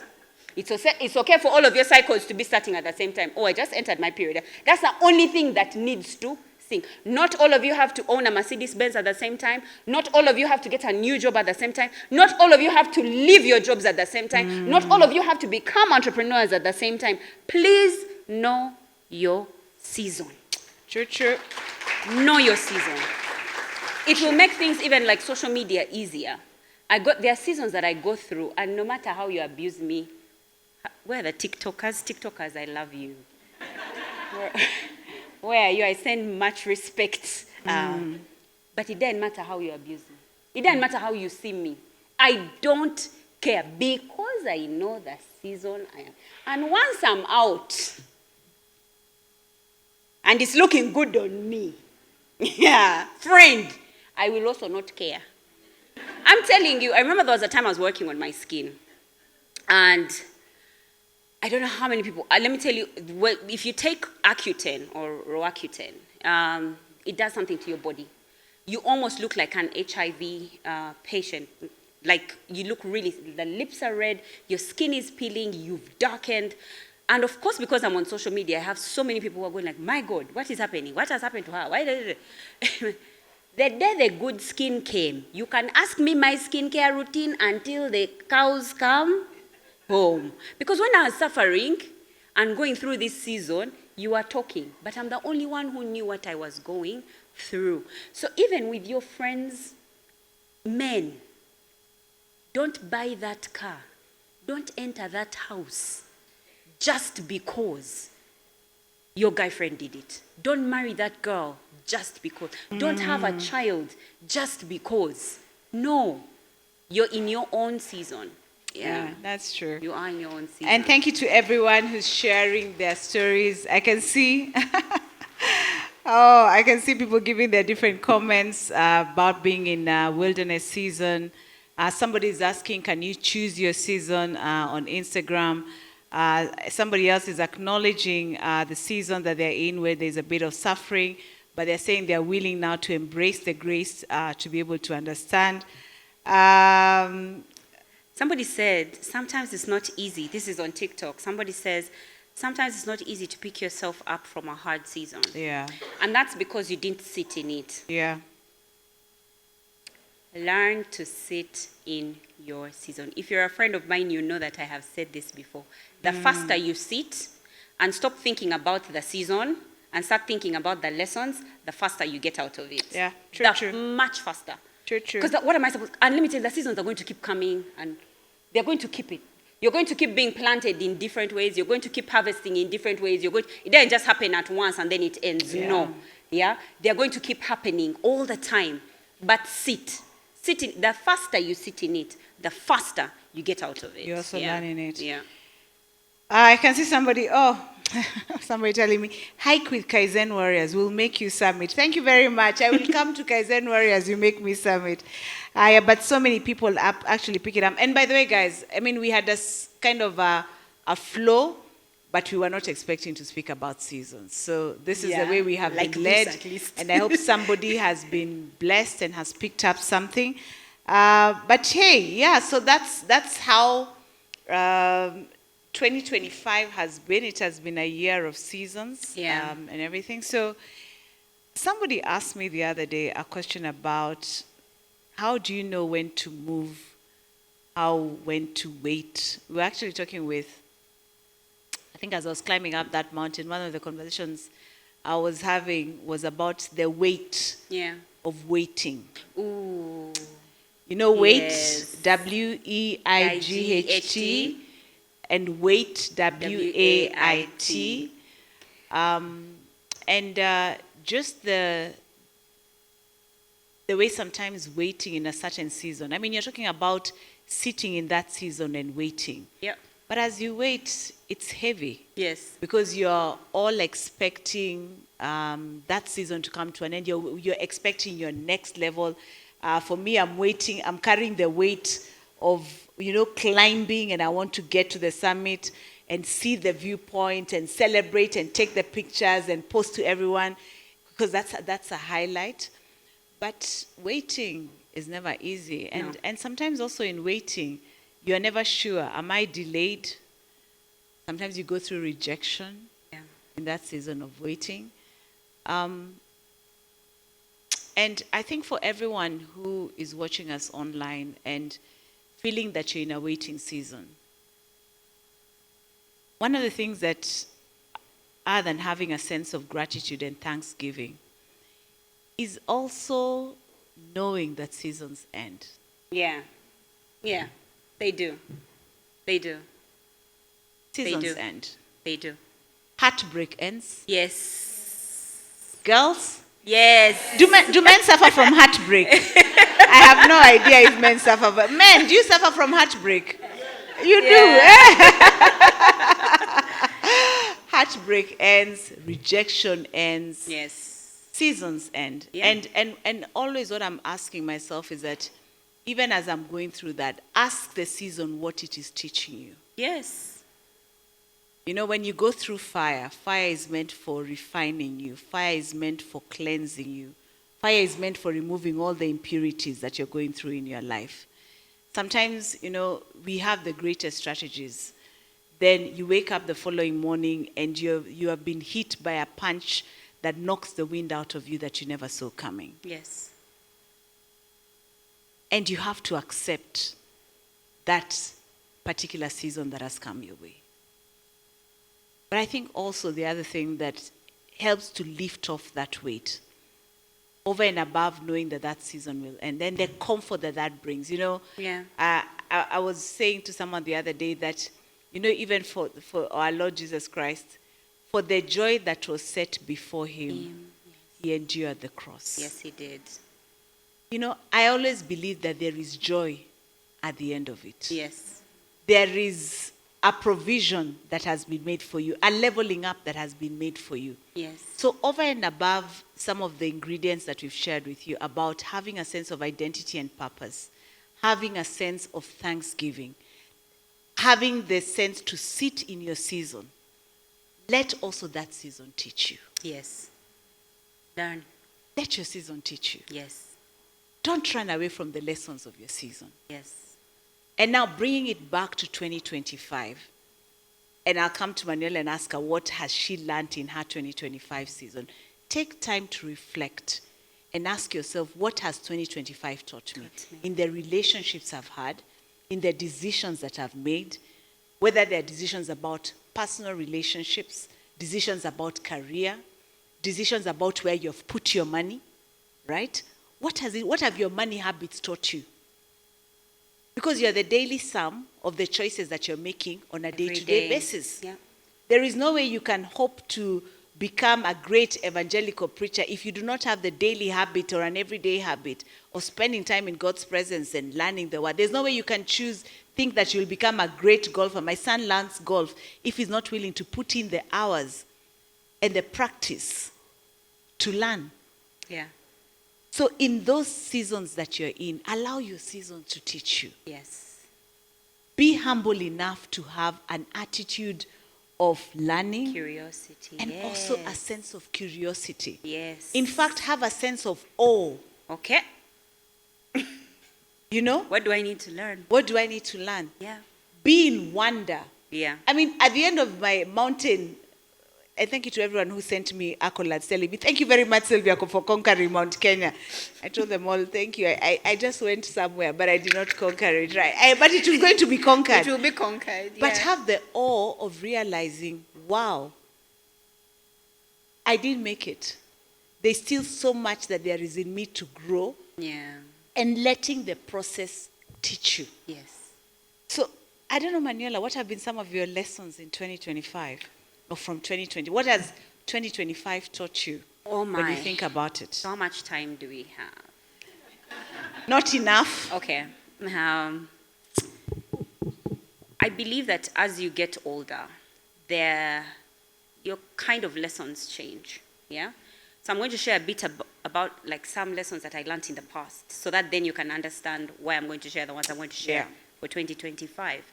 It's okay for all of your cycles to be starting at the same time. Oh, I just entered my period. That's the only thing that needs to sink. Not all of you have to own a Mercedes-Benz at the same time. Not all of you have to get a new job at the same time. Not all of you have to leave your jobs at the same time. Not all of you have to become entrepreneurs at the same time. Please know your season. True, true. Know your season. It will make things even like social media easier. There are seasons that I go through, and no matter how you abuse me, where are the TikTokers? TikTokers, I love you. Where are you? I send much respect. But it doesn't matter how you abuse me. It doesn't matter how you see me. I don't care because I know the season I am. And once I'm out, and it's looking good on me, yeah, friend, I will also not care. I'm telling you, I remember there was a time I was working on my skin. And I don't know how many people, let me tell you, if you take Accutane or Roaccutane, it does something to your body. You almost look like an HIV patient. Like you look really, the lips are red, your skin is peeling, you've darkened. And of course, because I'm on social media, I have so many people who are going like, my God, what is happening? What has happened to her? Why did it? The day the good skin came, you can ask me my skincare routine until the cows come home. Because when I was suffering and going through this season, you are talking. But I'm the only one who knew what I was going through. So even with your friends, men, don't buy that car. Don't enter that house just because your guy friend did it. Don't marry that girl just because. Don't have a child just because. No, you're in your own season. Yeah, that's true. You are in your own season. And thank you to everyone who's sharing their stories. I can see, I can see people giving their different comments about being in wilderness season. Somebody is asking, can you choose your season on Instagram? Somebody else is acknowledging the season that they're in where there's a bit of suffering, but they're saying they're willing now to embrace the grace to be able to understand. Somebody said, sometimes it's not easy. This is on TikTok. Somebody says, sometimes it's not easy to pick yourself up from a hard season. Yeah. And that's because you didn't sit in it. Yeah. Learn to sit in your season. If you're a friend of mine, you know that I have said this before. The faster you sit and stop thinking about the season and start thinking about the lessons, the faster you get out of it. Yeah, true. Much faster. True. Because what am I supposed to, and let me tell you, the seasons are going to keep coming and they're going to keep it. You're going to keep being planted in different ways. You're going to keep harvesting in different ways. It doesn't just happen at once and then it ends. Yeah. No. Yeah? They're going to keep happening all the time. But sit. The faster you sit in it, the faster you get out of it. You're also learning it. Yeah. I can see somebody telling me, hike with Kaizen Warriors, we'll make you summit. Thank you very much. I will come to Kaizen Warriors, you make me summit. But so many people actually pick it up. And by the way, guys, I mean, we had this kind of a flow, but we were not expecting to speak about seasons. So this is the way we have like been led. this, at least. And I hope somebody has been blessed and has picked up something. But hey, yeah, so that's how 2025 has been. It has been a year of seasons and everything. So somebody asked me the other day a question about how do you know when to move, when to wait. We were actually talking with, I think as I was climbing up that mountain, one of the conversations I was having was about the weight of waiting. Ooh. You know, wait, Yes. WEIGHT, and wait, WAIT. And just the way sometimes waiting in a certain season. I mean, you're talking about sitting in that season and waiting. Yep. But as you wait, it's heavy. Yes. Because you're all expecting that season to come to an end. You're expecting your next level. For me, I'm carrying the weight of, climbing, and I want to get to the summit and see the viewpoint and celebrate and take the pictures and post to everyone, because that's a highlight. But waiting is never easy. And sometimes also in waiting, you're never sure, am I delayed? Sometimes you go through rejection in that season of waiting. And I think for everyone who is watching us online and feeling that you're in a waiting season, one of the things that, other than having a sense of gratitude and thanksgiving, is also knowing that seasons end. Yeah. Yeah. They do. They do. Seasons end. They do. Heartbreak ends. Yes. Girls, Yes. do men suffer from heartbreak? I have no idea if men suffer. But men, do you suffer from heartbreak? You do. Heartbreak ends. Rejection ends. Yes. Seasons end. Yeah. And always what I'm asking myself is that even as I'm going through that, ask the season what it is teaching you. Yes. You know, when you go through fire, fire is meant for refining you. Fire is meant for cleansing you. Fire is meant for removing all the impurities that you're going through in your life. Sometimes, we have the greatest strategies. Then you wake up the following morning and you have been hit by a punch that knocks the wind out of you that you never saw coming. Yes. And you have to accept that particular season that has come your way. But I think also the other thing that helps to lift off that weight, over and above knowing that season will end, and the comfort that brings. Yeah. I was saying to someone the other day that, even for our Lord Jesus Christ, for the joy that was set before him, he endured the cross. Yes, he did. I always believe that there is joy at the end of it. Yes. There is a provision that has been made for you, a leveling up that has been made for you. Yes. So over and above some of the ingredients that we've shared with you about having a sense of identity and purpose, having a sense of thanksgiving, having the sense to sit in your season, let also that season teach you. Yes. Learn. Let your season teach you. Yes. Don't run away from the lessons of your season. Yes. And now bringing it back to 2025, and I'll come to Manuel and ask her what has she learned in her 2025 season. Take time to reflect and ask yourself, what has 2025 taught me? In the relationships I've had, in the decisions that I've made, whether they're decisions about personal relationships, decisions about career, decisions about where you've put your money, right? What have your money habits taught you? Because you're the daily sum of the choices that you're making on a day-to-day basis. Yeah. There is no way you can hope to become a great evangelical preacher if you do not have the daily habit or an everyday habit of spending time in God's presence and learning the word. There's no way you can think that you'll become a great golfer. My son learns golf if he's not willing to put in the hours and the practice to learn. Yeah. So in those seasons that you're in, allow your season to teach you. Yes. Be humble enough to have an attitude of learning. Curiosity. And also a sense of curiosity. Yes. In fact, have a sense of awe. Okay. What do I need to learn? What do I need to learn? Yeah. Be in wonder. Yeah. I mean, at the end of my mountain, I thank you to everyone who sent me accolades telling me, thank you very much, Sylvia, for conquering Mount Kenya. I told them all, thank you. I just went somewhere, but I did not conquer it, right? But it was going to be conquered. It will be conquered, yeah. But have the awe of realizing, wow, I didn't make it. There's still so much that there is in me to grow. Yeah. and letting the process teach you. Yes. So, I don't know, Manuela, what have been some of your lessons in 2025 or from 2020? What has 2025 taught you Oh when you my. think about it? So how much time do we have? Not enough. Okay. I believe that as you get older, your kind of lessons change. Yeah. So I'm going to share a bit about like some lessons that I learned in the past, so that then you can understand why I'm going to share the ones I'm going to share for 2025.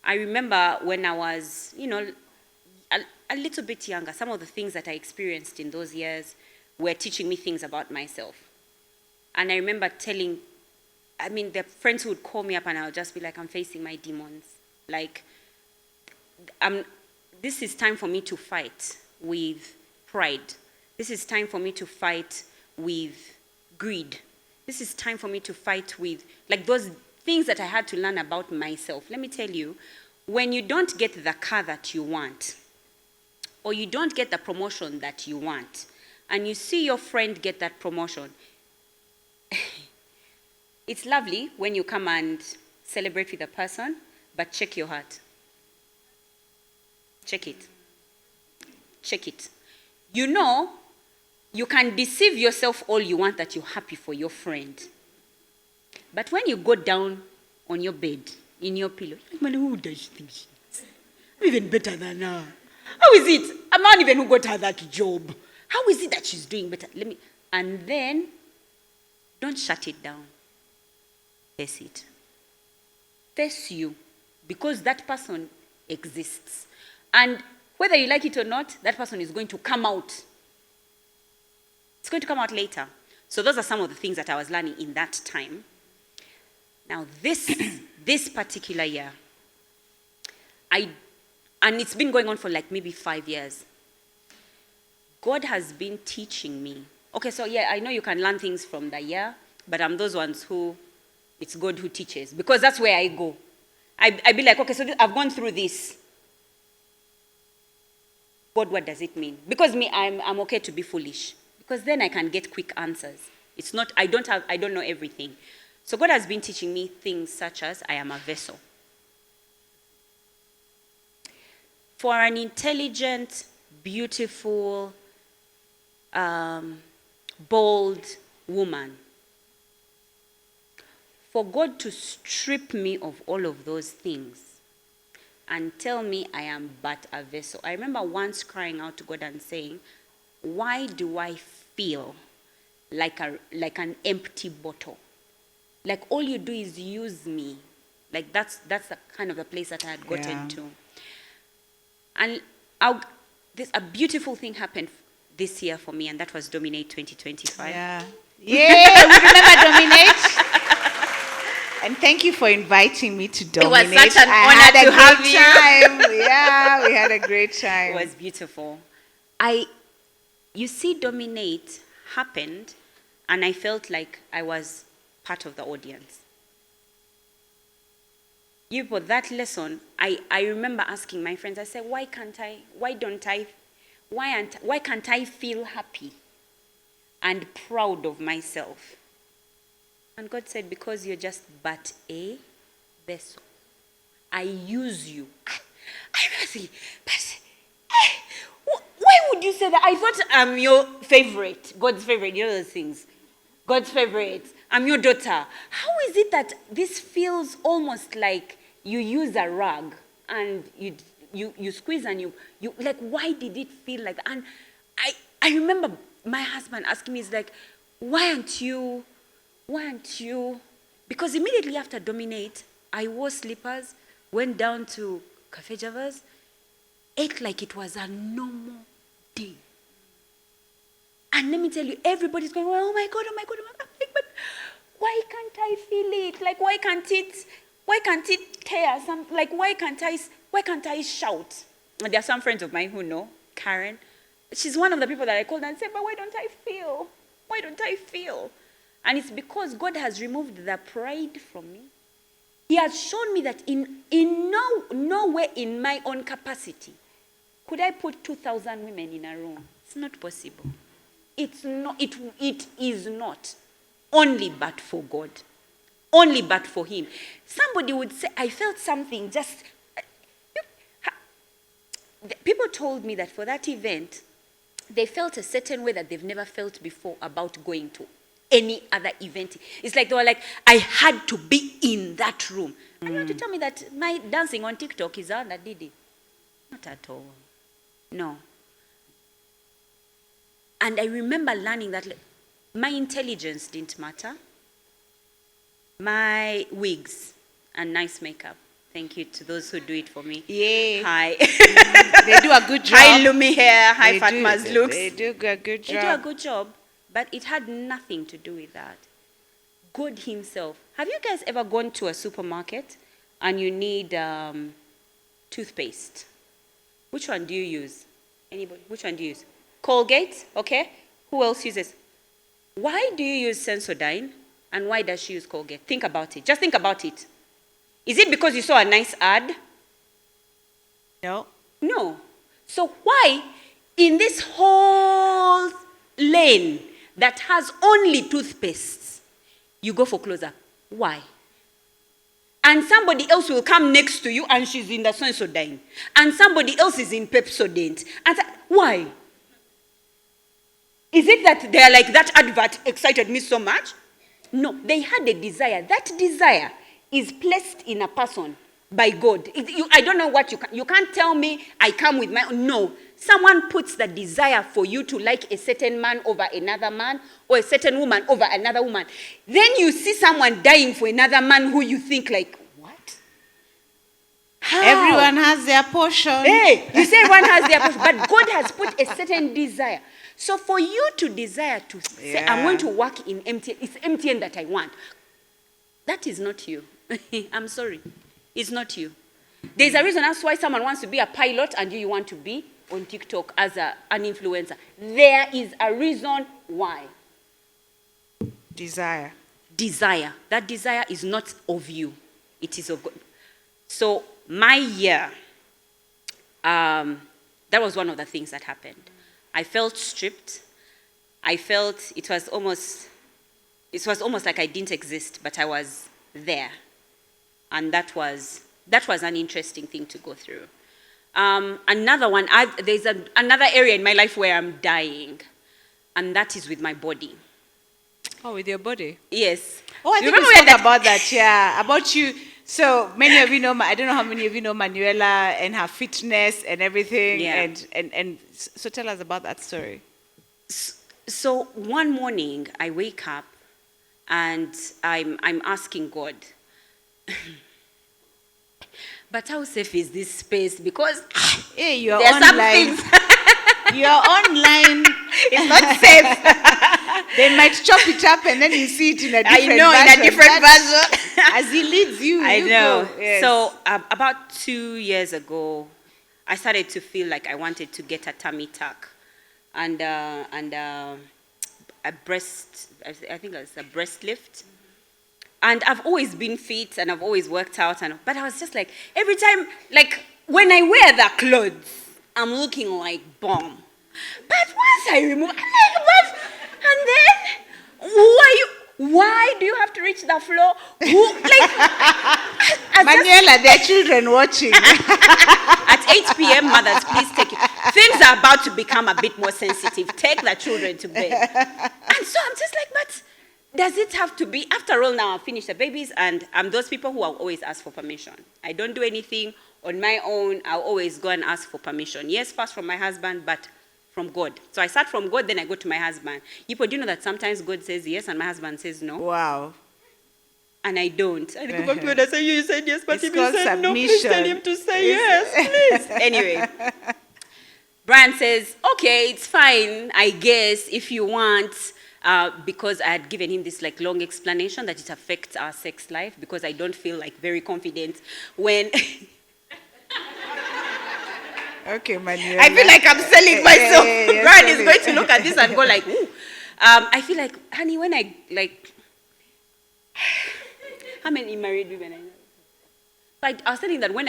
I remember when I was, a little bit younger, some of the things that I experienced in those years were teaching me things about myself. And I remember the friends would call me up and I would just be like, I'm facing my demons. Like, this is time for me to fight with pride. This is time for me to fight with greed. This is time for me to fight with, like, those things that I had to learn about myself. Let me tell you, when you don't get the car that you want, or you don't get the promotion that you want, and you see your friend get that promotion, it's lovely when you come and celebrate with a person, but check your heart. Check it. Check it. You can deceive yourself all you want that you're happy for your friend. But when you go down on your bed, in your pillow, man, who does she think she is? I'm even better than her. How is it? A man even who got her that job. How is it that she's doing better? And then, don't shut it down. Face it. Face you. Because that person exists. And whether you like it or not, that person is going to come out. It's going to come out later. So those are some of the things that I was learning in that time. Now this particular year, and it's been going on for like maybe 5 years. God has been teaching me. Okay, so yeah, I know you can learn things from the year, but I'm those ones who, it's God who teaches, because that's where I go. I be like, okay, so I've gone through this. God, what does it mean? Because I'm okay to be foolish, because then I can get quick answers. It's not, I don't know everything. So God has been teaching me things such as I am a vessel. For an intelligent, beautiful, bold woman, for God to strip me of all of those things and tell me I am but a vessel. I remember once crying out to God and saying, why do I feel like an empty bottle? Like all you do is use me. Like that's the kind of the place that I had gotten to. And a beautiful thing happened this year for me, and that was Dominate 2025. Yeah, we remember Dominate. And thank you for inviting me to Dominate. It was such an honor to have you. Yeah, we had a great time. It was beautiful. You see, Dominate happened, and I felt like I was part of the audience. For that lesson, I remember asking my friends, I said, why can't I feel happy and proud of myself? And God said, because you're just but a vessel. I use you. I remember saying, but why would you say that? I thought I'm your favorite, God's favorite, you know those things. God's favorite. I'm your daughter. How is it that this feels almost like you use a rug and you squeeze and you like, why did it feel like that? And I remember my husband asking me, he's like, why aren't you? Because immediately after Dominate, I wore slippers, went down to Cafe Java's, ate like it was a normal day. And let me tell you, everybody's going, oh my God. But why can't I feel it? Like, why can't it tear? Like, why can't I shout? And there are some friends of mine who know, Karen. She's one of the people that I called and said, but why don't I feel? Why don't I feel? And it's because God has removed the pride from me. He has shown me that in no way in my own capacity could I put 2,000 women in a room. It's not possible. It's not. It is not. only but for God. Only but for him. Somebody would say, I felt something just... People told me that for that event, they felt a certain way that they've never felt before about going to any other event. It's like they were like, I had to be in that room. And you want to tell me that my dancing on TikTok is under Didi? Not at all. No. And I remember learning that my intelligence didn't matter. My wigs and nice makeup. Thank you to those who do it for me. Yeah. Hi. They do a good job. Hi, Lumi hair. Hi, They Fatma's do, looks. They do a good job. They do a good job, but it had nothing to do with that. God himself. Have you guys ever gone to a supermarket and you need toothpaste? Which one do you use? Anybody? Which one do you use? Colgate, okay? Who else uses? Why do you use Sensodyne and why does she use Colgate? Think about it. Just think about it. Is it because you saw a nice ad? No. No. So why in this whole lane that has only toothpastes, you go for close-up? Why? And somebody else will come next to you and she's in the Sensodyne. And somebody else is in Pepsodent. And why? Is it that they're like, that advert excited me so much? No, they had a desire. That desire is placed in a person by God. I don't know what you can't tell me I come with my own. No. Someone puts the desire for you to like a certain man over another man or a certain woman over another woman. Then you see someone dying for another man who you think like, what? How? Everyone has their portion. Hey, you say everyone has their portion, but God has put a certain desire. So for you to desire to say, I'm going to work in MTN, it's MTN that I want. That is not you. I'm sorry. It's not you. There's a reason that's why someone wants to be a pilot and you want to be on TikTok as an influencer. There is a reason why. Desire. Desire. That desire is not of you. It is of God. So my year, that was one of the things that happened. I felt stripped. I felt it was almost like I didn't exist, but I was there. And that was an interesting thing to go through. Another one, there's another area in my life where I'm dying, and that is with my body. Oh, with your body? Yes. Oh, I think we spoke about that, yeah. About you. So many of you know, I don't know how many of you know Manuela and her fitness and everything. Yeah. And so tell us about that story. So one morning I wake up and I'm asking God, but how safe is this space? Because hey, you're there are some online. things. You're online. It's not safe. They might chop it up and then you see it in a different version. in a different version. As he leads you, I know. Go. Yes. So about 2 years ago, I started to feel like I wanted to get a tummy tuck and a breast. I think it was a breast lift. And I've always been fit and I've always worked out, but I was just like, every time, like when I wear the clothes, I'm looking like bomb. But once I remove, I'm like, what? And then, why do you have to reach the floor? Manuela, there are children watching. At 8 p.m., mothers, please take it. Things are about to become a bit more sensitive. Take the children to bed. And so I'm just like, but does it have to be? After all, now I've finished the babies, and I'm those people who will always ask for permission. I don't do anything on my own. I'll always go and ask for permission. Yes, first from my husband, but from God. So I start from God, then I go to my husband. Do you know that sometimes God says yes and my husband says no? Wow. And I don't. I go back to God and say, you said yes, but It's if you said called no, please tell him to say yes, please. Anyway, Brian says, okay, it's fine, I guess, if you want, because I had given him this like long explanation that it affects our sex life because I don't feel like very confident when... Okay, Manuela. I feel like I'm selling myself. Yeah, Brian is going to look at this and go like, ooh. I feel like, honey, when I like... How many married women I know? But I was telling that when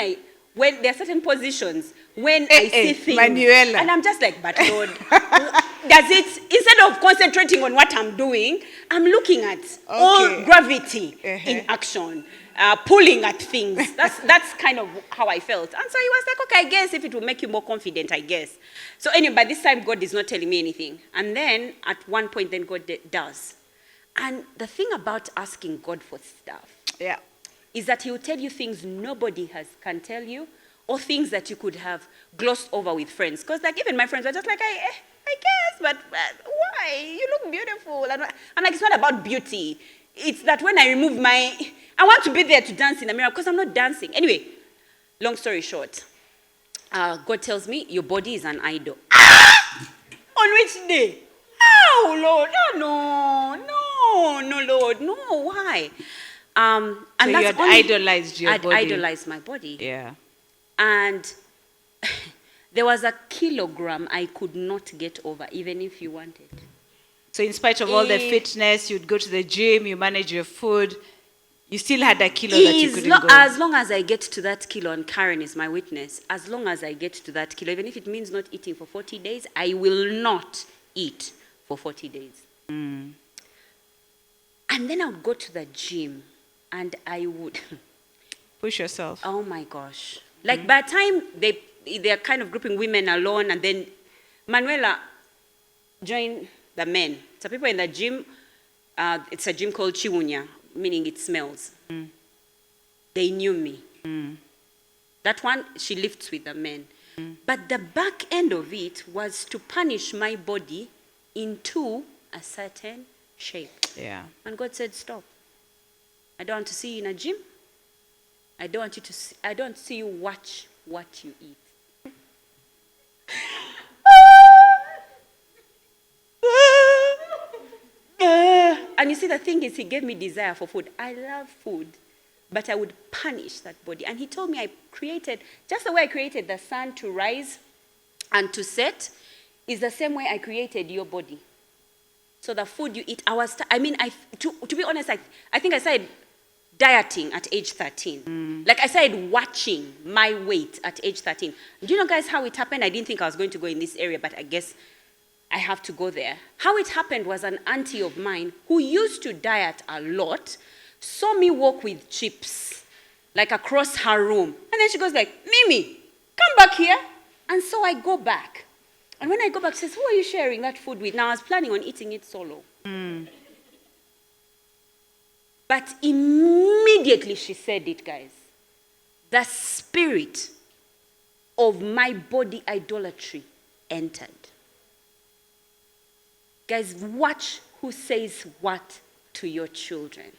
there are certain positions, when I see things, Manuela. and I'm just like, but Lord, does it, instead of concentrating on what I'm doing, I'm looking at all gravity in action, pulling at things. That's kind of how I felt. And so he was like, okay, I guess if it will make you more confident, I guess. So anyway, by this time, God is not telling me anything. And then at one point, then God does. And the thing about asking God for stuff is that he will tell you things nobody can tell you, or things that you could have glossed over with friends. Because like even my friends were just like, I guess, but why? You look beautiful. And like, it's not about beauty. It's that when I remove I want to be there to dance in the mirror because I'm not dancing. Anyway, long story short, God tells me, your body is an idol. On which day? Oh, Lord, no, Lord, no, why? And so you had idolized your body. I'd idolized my body. Yeah. And there was a kilogram I could not get over, even if you wanted. So in spite of all the fitness, you'd go to the gym, you manage your food, you still had a kilo that you couldn't go. As long as I get to that kilo, and Karen is my witness, as long as I get to that kilo, even if it means not eating for 40 days, I will not eat for 40 days. And then I would go to the gym, and I would... Push yourself. Oh my gosh. Like by the time they're kind of grouping women alone, and then Manuela joined the men. So people in the gym, it's a gym called Chiwunya, meaning it smells. They knew me. That one, she lifts with the men. But the back end of it was to punish my body into a certain shape. Yeah. And God said, stop. I don't want to see you in a gym. I don't want you to see, I don't see you watch what you eat. And you see, the thing is, he gave me desire for food. I love food, but I would punish that body. And he told me I created, just the way I created the sun to rise and to set, is the same way I created your body. So the food you eat, to be honest, I think I started dieting at age 13. Like I started watching my weight at age 13. Do you know, guys, how it happened? I didn't think I was going to go in this area, but I guess I have to go there. How it happened was an auntie of mine who used to diet a lot, saw me walk with chips, like across her room. And then she goes like, Mimi, come back here. And so I go back. And when I go back, she says, who are you sharing that food with? Now, I was planning on eating it solo. But immediately she said it, guys. The spirit of my body idolatry entered. Guys, watch who says what to your children.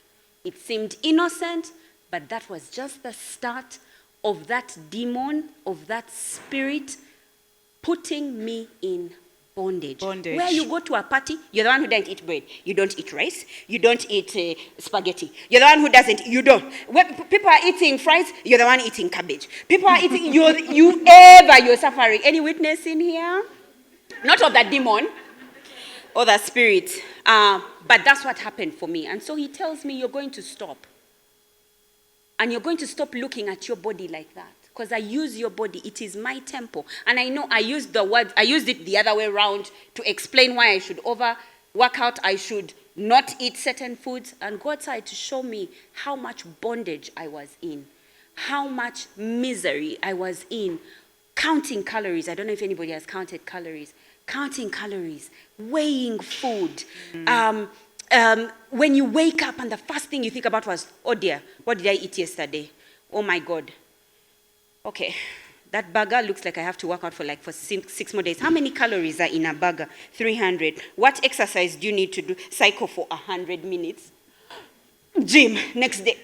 It seemed innocent, but that was just the start of that demon, of that spirit, putting me in bondage. Where you go to a party, you're the one who doesn't eat bread. You don't eat rice. You don't eat spaghetti. You're the one who doesn't, you don't. When people are eating fries, you're the one eating cabbage. People are eating, you're suffering. Any witness in here? Not of that demon or that spirit. But that's what happened for me. And so he tells me, you're going to stop. And you're going to stop looking at your body like that. Because I use your body. It is my temple. And I know I used it the other way around to explain why I should work out. I should not eat certain foods. And God started to show me how much bondage I was in. How much misery I was in. Counting calories. I don't know if anybody has counted calories. Counting calories. Weighing food. When you wake up and the first thing you think about was, oh dear, what did I eat yesterday? Oh my God. Okay, that burger looks like I have to work out for 6 more days. How many calories are in a burger? 300. What exercise do you need to do? Cycle for 100 minutes. Gym next day.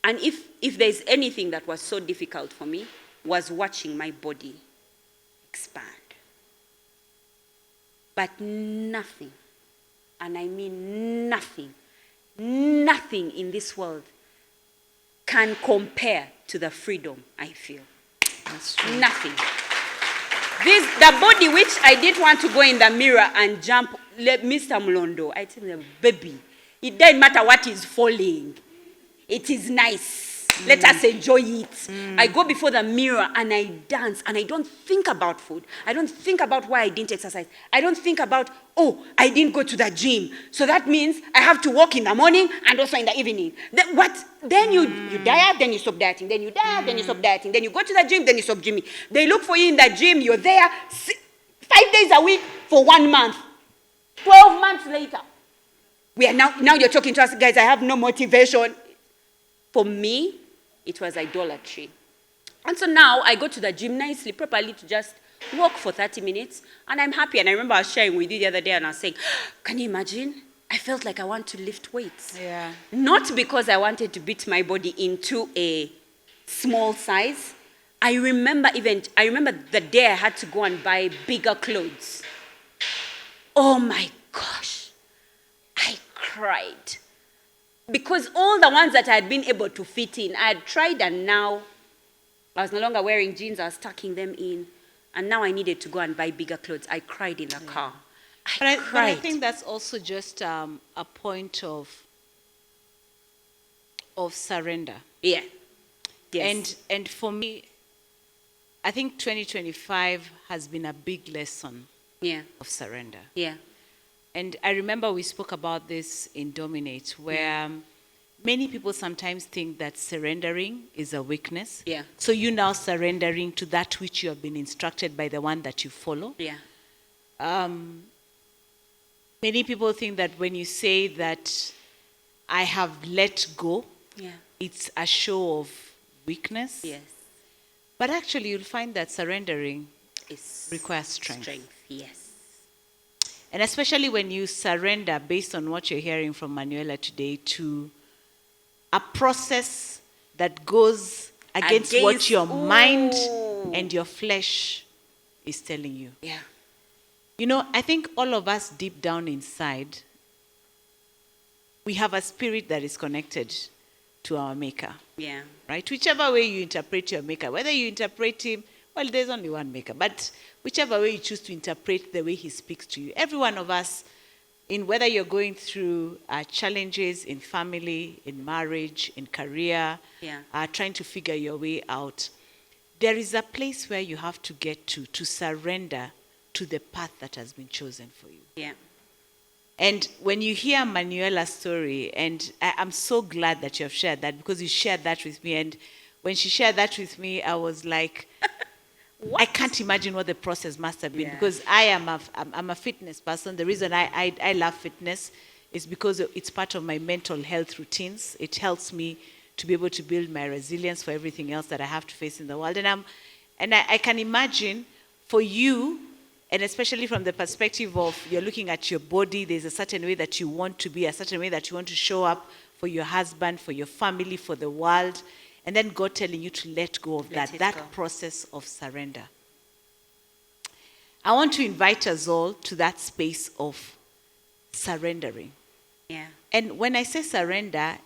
And if there's anything that was so difficult for me, was watching my body expand. But nothing, and I mean nothing in this world can compare to the freedom I feel. That's true. Nothing. The body which I didn't want to go in the mirror and jump, Mr. Mlondo, I tell him, baby, it doesn't matter what is falling. It is nice. Let us enjoy it. I go before the mirror and I dance and I don't think about food. I don't think about why I didn't exercise. I don't think about, oh, I didn't go to the gym. So that means I have to walk in the morning and also in the evening. Then what? Then you diet, then you stop dieting. Then you diet, then you stop dieting. Then you go to the gym, then you stop gymming. They look for you in the gym. You're there 5 days a week for 1 month. 12 months later. We are now you're talking to us, guys, I have no motivation. For me, it was idolatry. And so now I go to the gym nicely, properly, to just walk for 30 minutes, and I'm happy. And I remember I was sharing with you the other day, and I was saying, can you imagine? I felt like I want to lift weights. Yeah. Not because I wanted to beat my body into a small size. I remember the day I had to go and buy bigger clothes. Oh my gosh, I cried. Because all the ones that I had been able to fit in, I had tried, and now I was no longer wearing jeans, I was tucking them in. And now I needed to go and buy bigger clothes. I cried in the car. But I cried. think that's also just a point of surrender. Yeah. Yes. And for me, I think 2025 has been a big lesson Yeah. of surrender. Yeah. And I remember we spoke about this in Dominate, where many people sometimes think that surrendering is a weakness. Yeah. So you now surrendering to that which you have been instructed by the one that you follow. Yeah. Many people think that when you say that I have let go, Yeah. it's a show of weakness. Yes. But actually, you'll find that surrendering It's requires strength. Yes. And especially when you surrender, based on what you're hearing from Manuela today, to a process that goes against what your mind and your flesh is telling you. Yeah. You know, I think all of us deep down inside, we have a spirit that is connected to our Maker. Yeah. Right? Whichever way you interpret your Maker, whether you interpret him, well, there's only one Maker, but whichever way you choose to interpret the way he speaks to you, every one of us, in whether you're going through challenges in family, in marriage, in career, trying to figure your way out, there is a place where you have to get to surrender to the path that has been chosen for you. Yeah. And when you hear Manuela's story, and I'm so glad that you have shared that, because you shared that with me, and when she shared that with me, I was like, I can't imagine what the process must have been, because I'm a fitness person. The reason I love fitness is because it's part of my mental health routines. It helps me to be able to build my resilience for everything else that I have to face in the world. And I can imagine for you, and especially from the perspective of you're looking at your body, there's a certain way that you want to be, a certain way that you want to show up for your husband, for your family, for the world. And then God telling you to let go of that process of surrender. I want to invite us all to that space of surrendering. Yeah. And when I say surrender,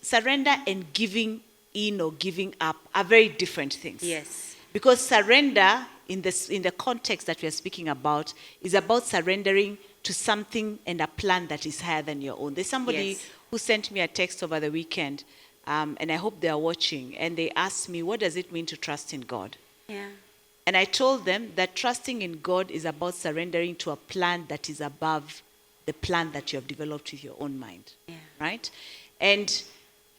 surrender and giving in or giving up are very different things. Yes. Because surrender, in the context that we are speaking about, is about surrendering to something and a plan that is higher than your own. There's somebody who sent me a text over the weekend, and I hope they are watching, and they asked me, what does it mean to trust in God? Yeah. And I told them that trusting in God is about surrendering to a plan that is above the plan that you have developed with your own mind. Yeah. Right?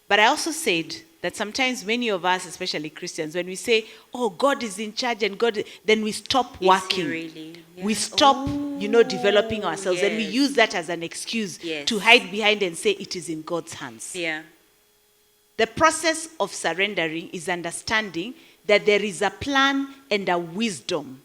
But I also said that sometimes many of us, especially Christians, when we say, oh, God is in charge and then we stop working. Really? Yeah. We stop, developing ourselves, and we use that as an excuse to hide behind and say it is in God's hands. Yeah. The process of surrendering is understanding that there is a plan and a wisdom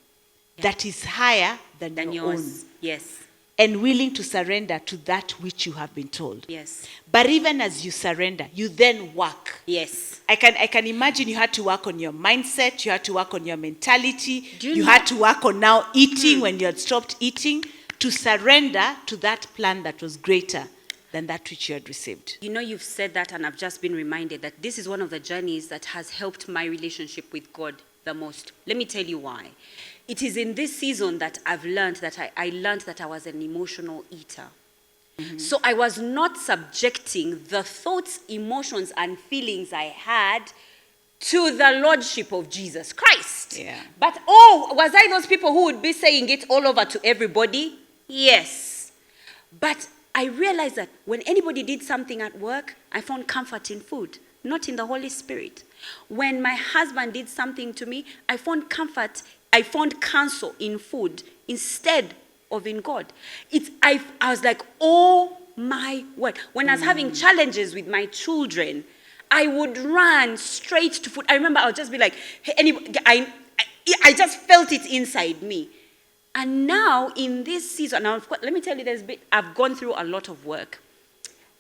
that is higher than your own. Yes. And willing to surrender to that which you have been told. Yes. But even as you surrender, you then work. Yes. I can imagine you had to work on your mindset, you had to work on your mentality, you know? had to work on now eating when you had stopped eating, to surrender to that plan that was greater than that which you had received. You've said that, and I've just been reminded that this is one of the journeys that has helped my relationship with God the most. Let me tell you why. It is in this season that I've learned that I learned that I was an emotional eater. So I was not subjecting the thoughts, emotions, and feelings I had to the lordship of Jesus Christ. Yeah. But was I those people who would be saying it all over to everybody? Yes. But I realized that when anybody did something at work, I found comfort in food, not in the Holy Spirit. When my husband did something to me, I found counsel in food instead of in God. I was like, oh my word. When I was having challenges with my children, I would run straight to food. I remember I would just be like, hey, I just felt it inside me. And now in this season, now let me tell you, I've gone through a lot of work.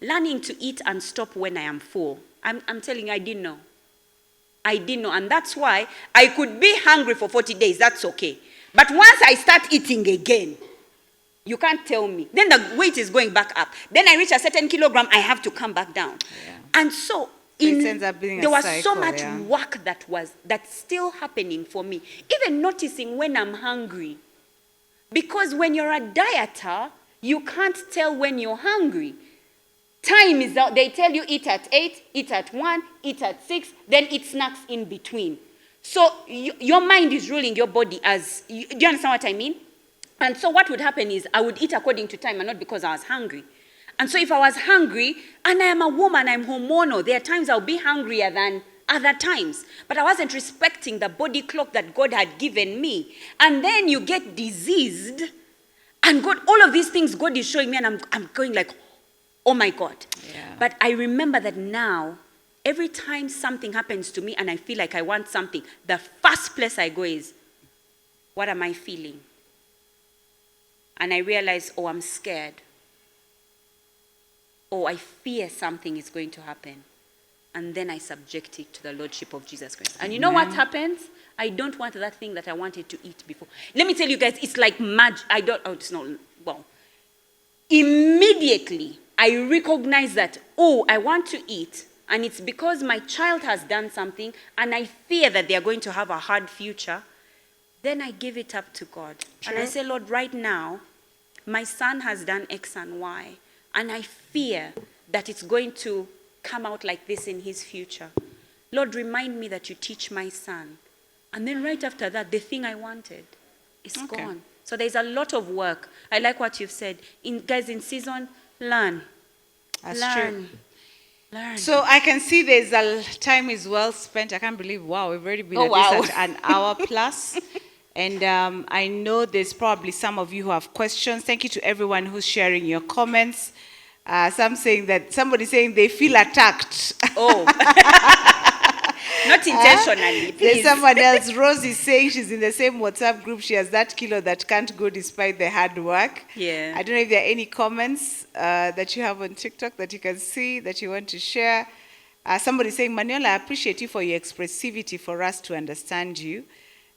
Learning to eat and stop when I am full. I'm telling you, I didn't know. And that's why I could be hungry for 40 days. That's okay. But once I start eating again, you can't tell me. Then the weight is going back up. Then I reach a certain kilogram, I have to come back down. Yeah. And so it ends up being there a was cycle, so much work that's still happening for me. Even noticing when I'm hungry. Because when you're a dieter, you can't tell when you're hungry. Time is out. They tell you eat at 8, eat at 1, eat at 6, then eat snacks in between. So your mind is ruling your body do you understand what I mean? And so what would happen is I would eat according to time and not because I was hungry. And so if I was hungry, and I am a woman, I'm hormonal, there are times I'll be hungrier than other times. But I wasn't respecting the body clock that God had given me. And then you get diseased, and God, all of these things God is showing me, and I'm going like, oh my God. Yeah. But I remember that now, every time something happens to me and I feel like I want something, the first place I go is, what am I feeling? And I realize, oh, I'm scared. Oh, I fear something is going to happen. And then I subject it to the lordship of Jesus Christ. And you know what happens? I don't want that thing that I wanted to eat before. Let me tell you guys, it's like magic. Immediately, I recognize that, I want to eat. And it's because my child has done something and I fear that they are going to have a hard future. Then I give it up to God. Sure. And I say, Lord, right now, my son has done X and Y. And I fear that it's going to come out like this in his future. Lord, remind me that you teach my son. And then right after that, the thing I wanted is gone. So there's a lot of work. I like what you've said. Guys, in season, learn. That's learn. true. Learn. So I can see there's time is well spent. I can't believe, wow, we've already been at this at an hour plus. And I know there's probably some of you who have questions. Thank you to everyone who's sharing your comments. Somebody saying they feel attacked. Oh. Not intentionally, please. There's someone else. Rose is saying she's in the same WhatsApp group. She has that kilo that can't go despite the hard work. Yeah. I don't know if there are any comments that you have on TikTok that you can see that you want to share. Somebody saying, Manuel, I appreciate you for your expressivity for us to understand you.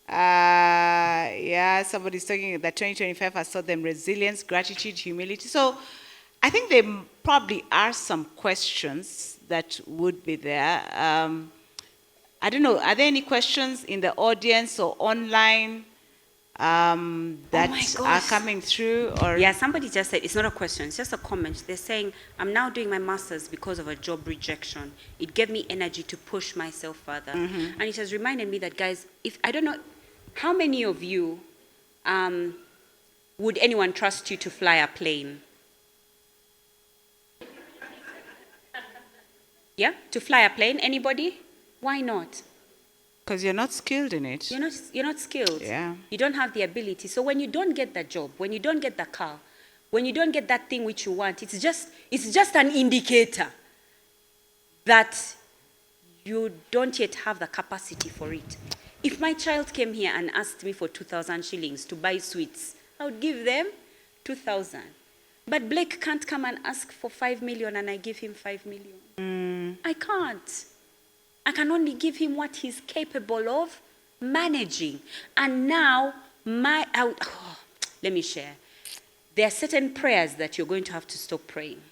Somebody's talking that 2025 has taught them resilience, gratitude, humility. So I think there probably are some questions that would be there. I don't know, are there any questions in the audience or online that are coming through? Or Yeah, somebody just said, it's not a question, it's just a comment. They're saying, I'm now doing my master's because of a job rejection. It gave me energy to push myself further. And it has reminded me that, guys, I don't know, how many of you, would anyone trust you to fly a plane? Yeah, to fly a plane, anybody? Why not? because you're not skilled in it. You're not skilled. Yeah. You don't have the ability. So when you don't get that job, when you don't get the car, when you don't get that thing which you want, it's just an indicator that you don't yet have the capacity for it. If my child came here and asked me for 2,000 shillings to buy sweets, I would give them 2,000. But Blake can't come and ask for 5 million and I give him 5 million. I can't. I can only give him what he's capable of managing. And now, let me share. There are certain prayers that you're going to have to stop praying.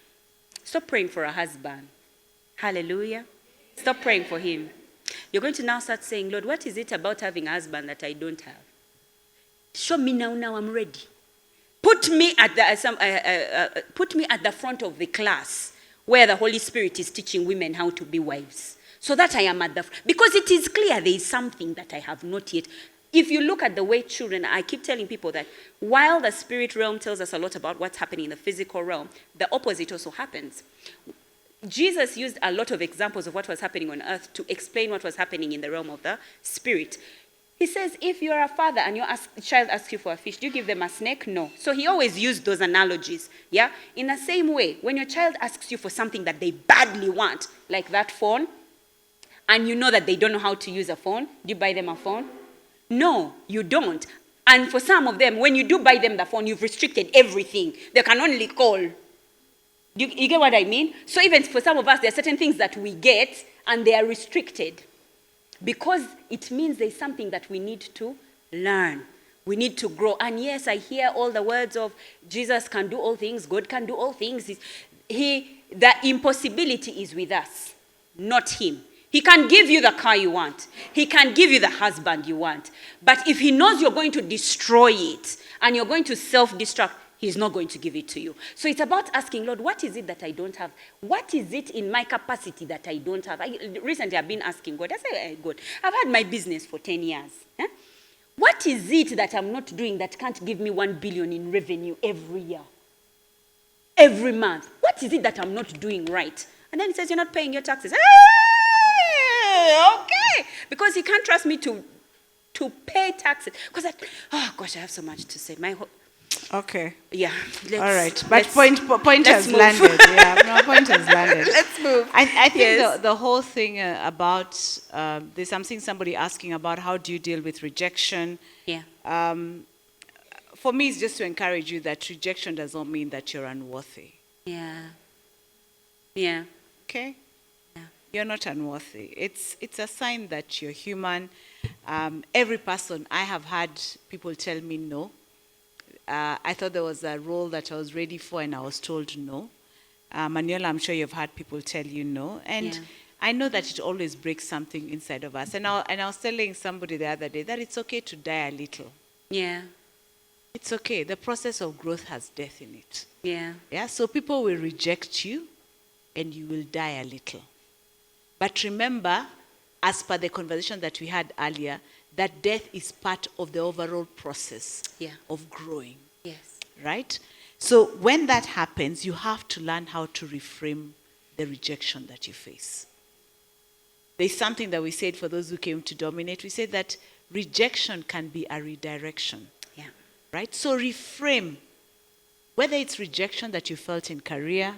Stop praying for a husband. Hallelujah. Stop praying for him. You're going to now start saying, Lord, what is it about having a husband that I don't have? Show me now I'm ready. Put me at the front of the class where the Holy Spirit is teaching women how to be wives, so that I am at the because it is clear there is something that I have not yet. If you look at the way children, I keep telling people that while the spirit realm tells us a lot about what's happening in the physical realm, the opposite also happens. Jesus used a lot of examples of what was happening on earth to explain what was happening in the realm of the spirit. He says, if you're a father and your child asks you for a fish, do you give them a snake? No. So he always used those analogies. Yeah. In the same way, when your child asks you for something that they badly want, like that phone, and you know that they don't know how to use a phone, do you buy them a phone? No, you don't. And for some of them, when you do buy them the phone, you've restricted everything. They can only call. You get what I mean? So even for some of us, there are certain things that we get, and they are restricted. Because it means there's something that we need to learn. We need to grow. And yes, I hear all the words of Jesus can do all things, God can do all things. The impossibility is with us, not him. He can give you the car you want. He can give you the husband you want. But if he knows you're going to destroy it and you're going to self-destruct, he's not going to give it to you. So it's about asking, Lord, what is it that I don't have? What is it in my capacity that I don't have? Recently, I've been asking God. I say, God, I've had my business for 10 years. What is it that I'm not doing that can't give me 1 billion in revenue every year? Every month. What is it that I'm not doing right? And then he says, you're not paying your taxes. Okay. Because he can't trust me to pay taxes. Because, oh gosh, I have so much to say. Okay. Yeah. All right. But point has move. landed. Yeah. No, point has landed. Let's move. I think Yes. the whole thing about, there's something somebody asking about how do you deal with rejection. Yeah. For me, it's just to encourage you that rejection does not mean that you're unworthy. Yeah. Yeah. Okay? Yeah. You're not unworthy. It's a sign that you're human. Every person, I have had people tell me no. I thought there was a role that I was ready for and I was told no. Manuela, I'm sure you've had people tell you no. And Yeah. I know that it always breaks something inside of us. And I was telling somebody the other day that it's okay to die a little. Yeah. It's okay. The process of growth has death in it. Yeah. Yeah. So people will reject you and you will die a little. But remember, as per the conversation that we had earlier, that death is part of the overall process of growing. Yes. Right? So when that happens, you have to learn how to reframe the rejection that you face. There's something that we said for those who came to dominate. We said that rejection can be a redirection. Yeah. Right? So reframe. Whether it's rejection that you felt in career,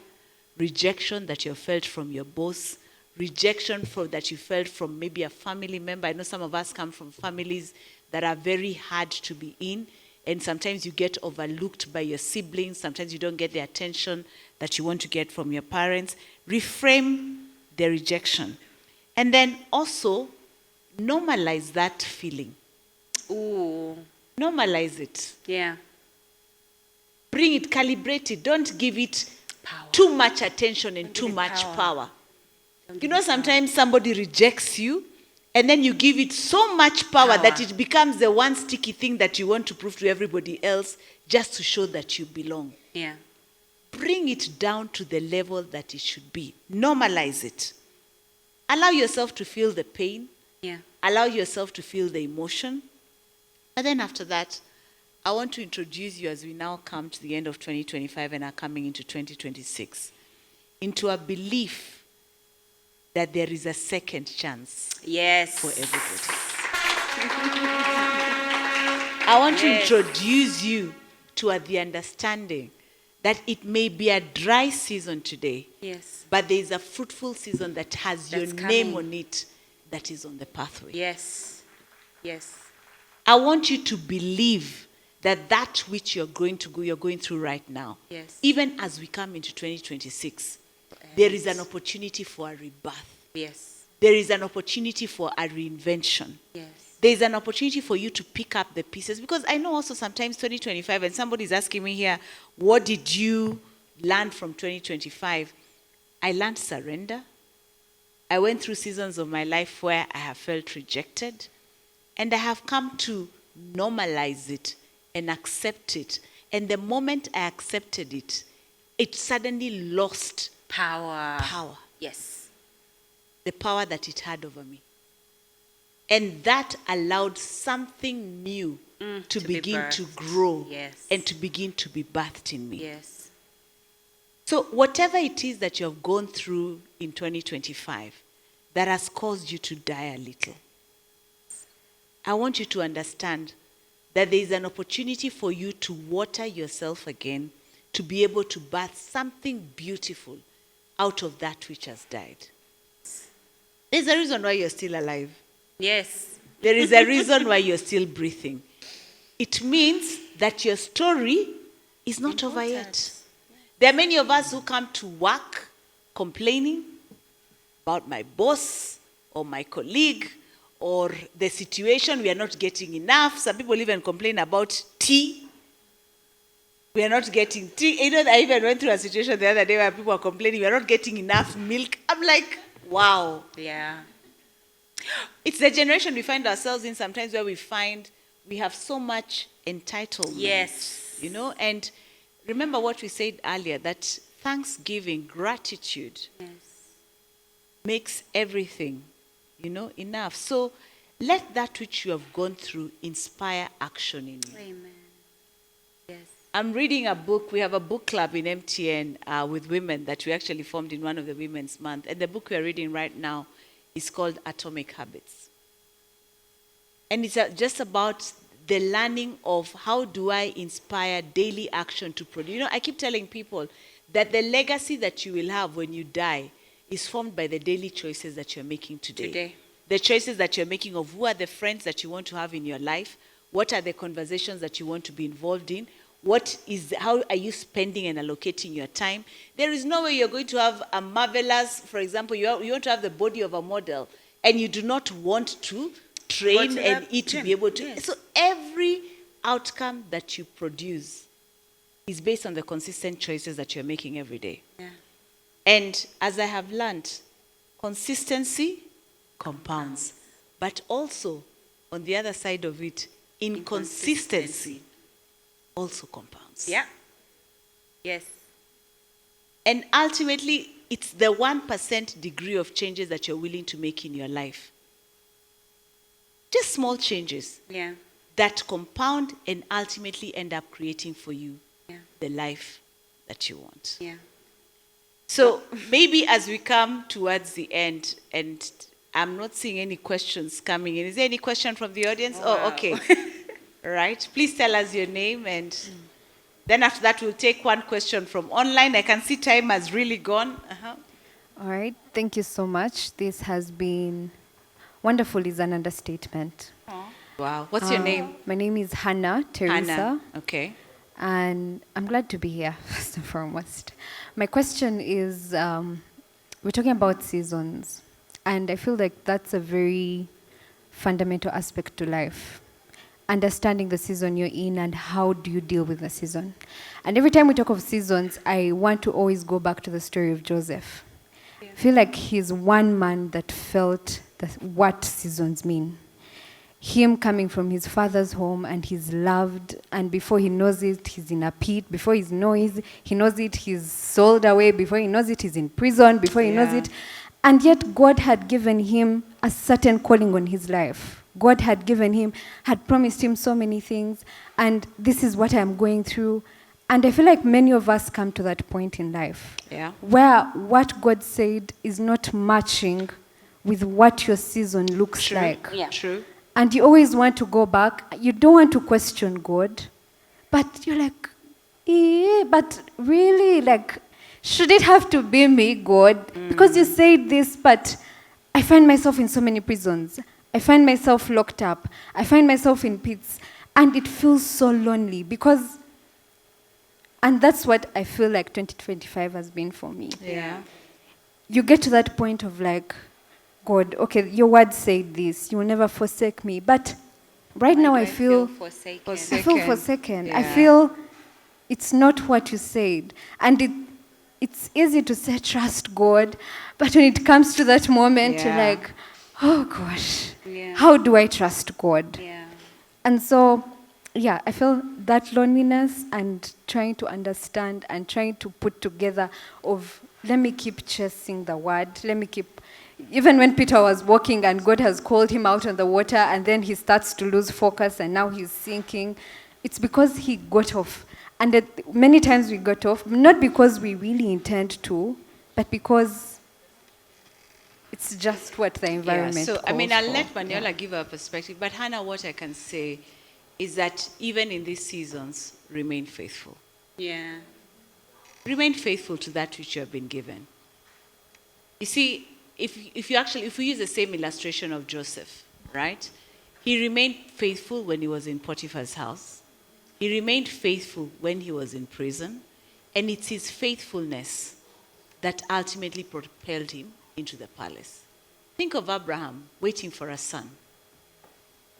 rejection that you felt from your boss, rejection that you felt from maybe a family member. I know some of us come from families that are very hard to be in, and sometimes you get overlooked by your siblings. Sometimes you don't get the attention that you want to get from your parents. Reframe the rejection. And then also normalize that feeling. Ooh. Normalize it. Yeah. Bring it, calibrate it. Don't give it Power. too much attention and too give it much power. power. Don't You give know, it power. sometimes somebody rejects you, and then you give it so much power that it becomes the one sticky thing that you want to prove to everybody else just to show that you belong. Yeah. Bring it down to the level that it should be. Normalize it. Allow yourself to feel the pain. Yeah. Allow yourself to feel the emotion. And then after that, I want to introduce you, as we now come to the end of 2025 and are coming into 2026, into a belief that there is a second chance Yes. for everybody. I want to introduce you to the understanding that it may be a dry season today, Yes. but there is a fruitful season that has That's your name coming. on it that is on the pathway. Yes. Yes. I want you to believe that which you're going through right now, Yes. even as we come into 2026, there is an opportunity for a rebirth. Yes. There is an opportunity for a reinvention. Yes. There's an opportunity for you to pick up the pieces. Because I know also sometimes 2025, and somebody's asking me here, what did you learn from 2025? I learned surrender. I went through seasons of my life where I have felt rejected. And I have come to normalize it and accept it And the moment I accepted it, it suddenly lost Power. power, Yes. the power that it had over me. And that allowed something new to to be begin to birthed. grow Yes. and to begin to be birthed in me. Yes. So whatever it is that you have gone through in 2025 that has caused you to die a little, I want you to understand that there is an opportunity for you to water yourself again, to be able to birth something beautiful out of that which has died. There's a reason why you're still alive. Yes. There is a reason why you're still breathing. It means that your story is not over yet. There are many of us who come to work complaining about my boss or my colleague or the situation. We are not getting enough. Some people even complain about tea. We are not getting tea. You know, I even went through a situation the other day where people were complaining, we are not getting enough milk. I'm like, wow. Yeah. It's the generation we find ourselves in sometimes where we find we have so much entitlement. Yes. You know, and remember what we said earlier, that thanksgiving, gratitude Yes. makes everything, enough. So let that which you have gone through inspire action in you. Amen. Yes. I'm reading a book. We have a book club in MTN with women that we actually formed in one of the Women's Month. And the book we are reading right now is called Atomic Habits. And it's just about the learning of how do I inspire daily action to produce. I keep telling people that the legacy that you will have when you die is formed by the daily choices that you're making today. The choices that you're making of who are the friends that you want to have in your life, what are the conversations that you want to be involved in, how are you spending and allocating your time. There is no way you're going to have a marvelous, for example, you want to have the body of a model and you do not want to train and eat to be able to. Yes. So every outcome that you produce is based on the consistent choices that you're making every day. Yeah. And as I have learned, consistency compounds. But also, on the other side of it, inconsistency also compounds. Yeah. Yes. And ultimately, it's the 1% degree of changes that you're willing to make in your life. Just small changes that compound and ultimately end up creating for you the life that you want. Yeah. So maybe as we come towards the end, and I'm not seeing any questions coming in. Is there any question from the audience? Oh, okay. All right. Please tell us your name, and then after that we'll take one question from online. I can see time has really gone. All right. Thank you so much. This has been wonderful is an understatement. Wow. What's your name? My name is Hannah Teresa. Hannah. Okay. And I'm glad to be here, first and foremost. My question is, we're talking about seasons. And I feel like that's a very fundamental aspect to life. Understanding the season you're in and how do you deal with the season. And every time we talk of seasons, I want to always go back to the story of Joseph. I feel like he's one man that felt what seasons mean. Him coming from his father's home and he's loved, and before he knows it, he's in a pit. Before he knows it, he's sold away. Before he knows it, he's in prison. Before he knows it. And yet God had given him a certain calling on his life. God had promised him so many things, and this is what I'm going through. And I feel like many of us come to that point in life where what God said is not matching with what your season looks like. Yeah. True. And you always want to go back. You don't want to question God, but you're like, but really, like, should it have to be me, God? Because you said this, but I find myself in so many prisons. I find myself locked up. I find myself in pits. And it feels so lonely and that's what I feel like 2025 has been for me. Yeah. You get to that point of like, God, okay, your word said this. You will never forsake me. But right now I feel forsaken. I feel forsaken. Yeah. I feel it's not what you said. And it's easy to say, trust God. But when it comes to that moment, you're like, oh gosh, how do I trust God? Yeah. And so yeah, I feel that loneliness and trying to understand and trying to put together of, let me keep chasing the word, let me keep, even when Peter was walking and God has called him out on the water and then he starts to lose focus and now he's sinking, it's because he got off. And many times we got off, not because we really intend to, but because it's just what the environment So, I mean, calls I'll for. let Manuela give her perspective, but Hannah, what I can say is that even in these seasons, remain faithful. Yeah. Remain faithful to that which you have been given. You see, if we use the same illustration of Joseph, right? He remained faithful when he was in Potiphar's house. He remained faithful when he was in prison. And it's his faithfulness that ultimately propelled him into the palace. Think of Abraham waiting for a son.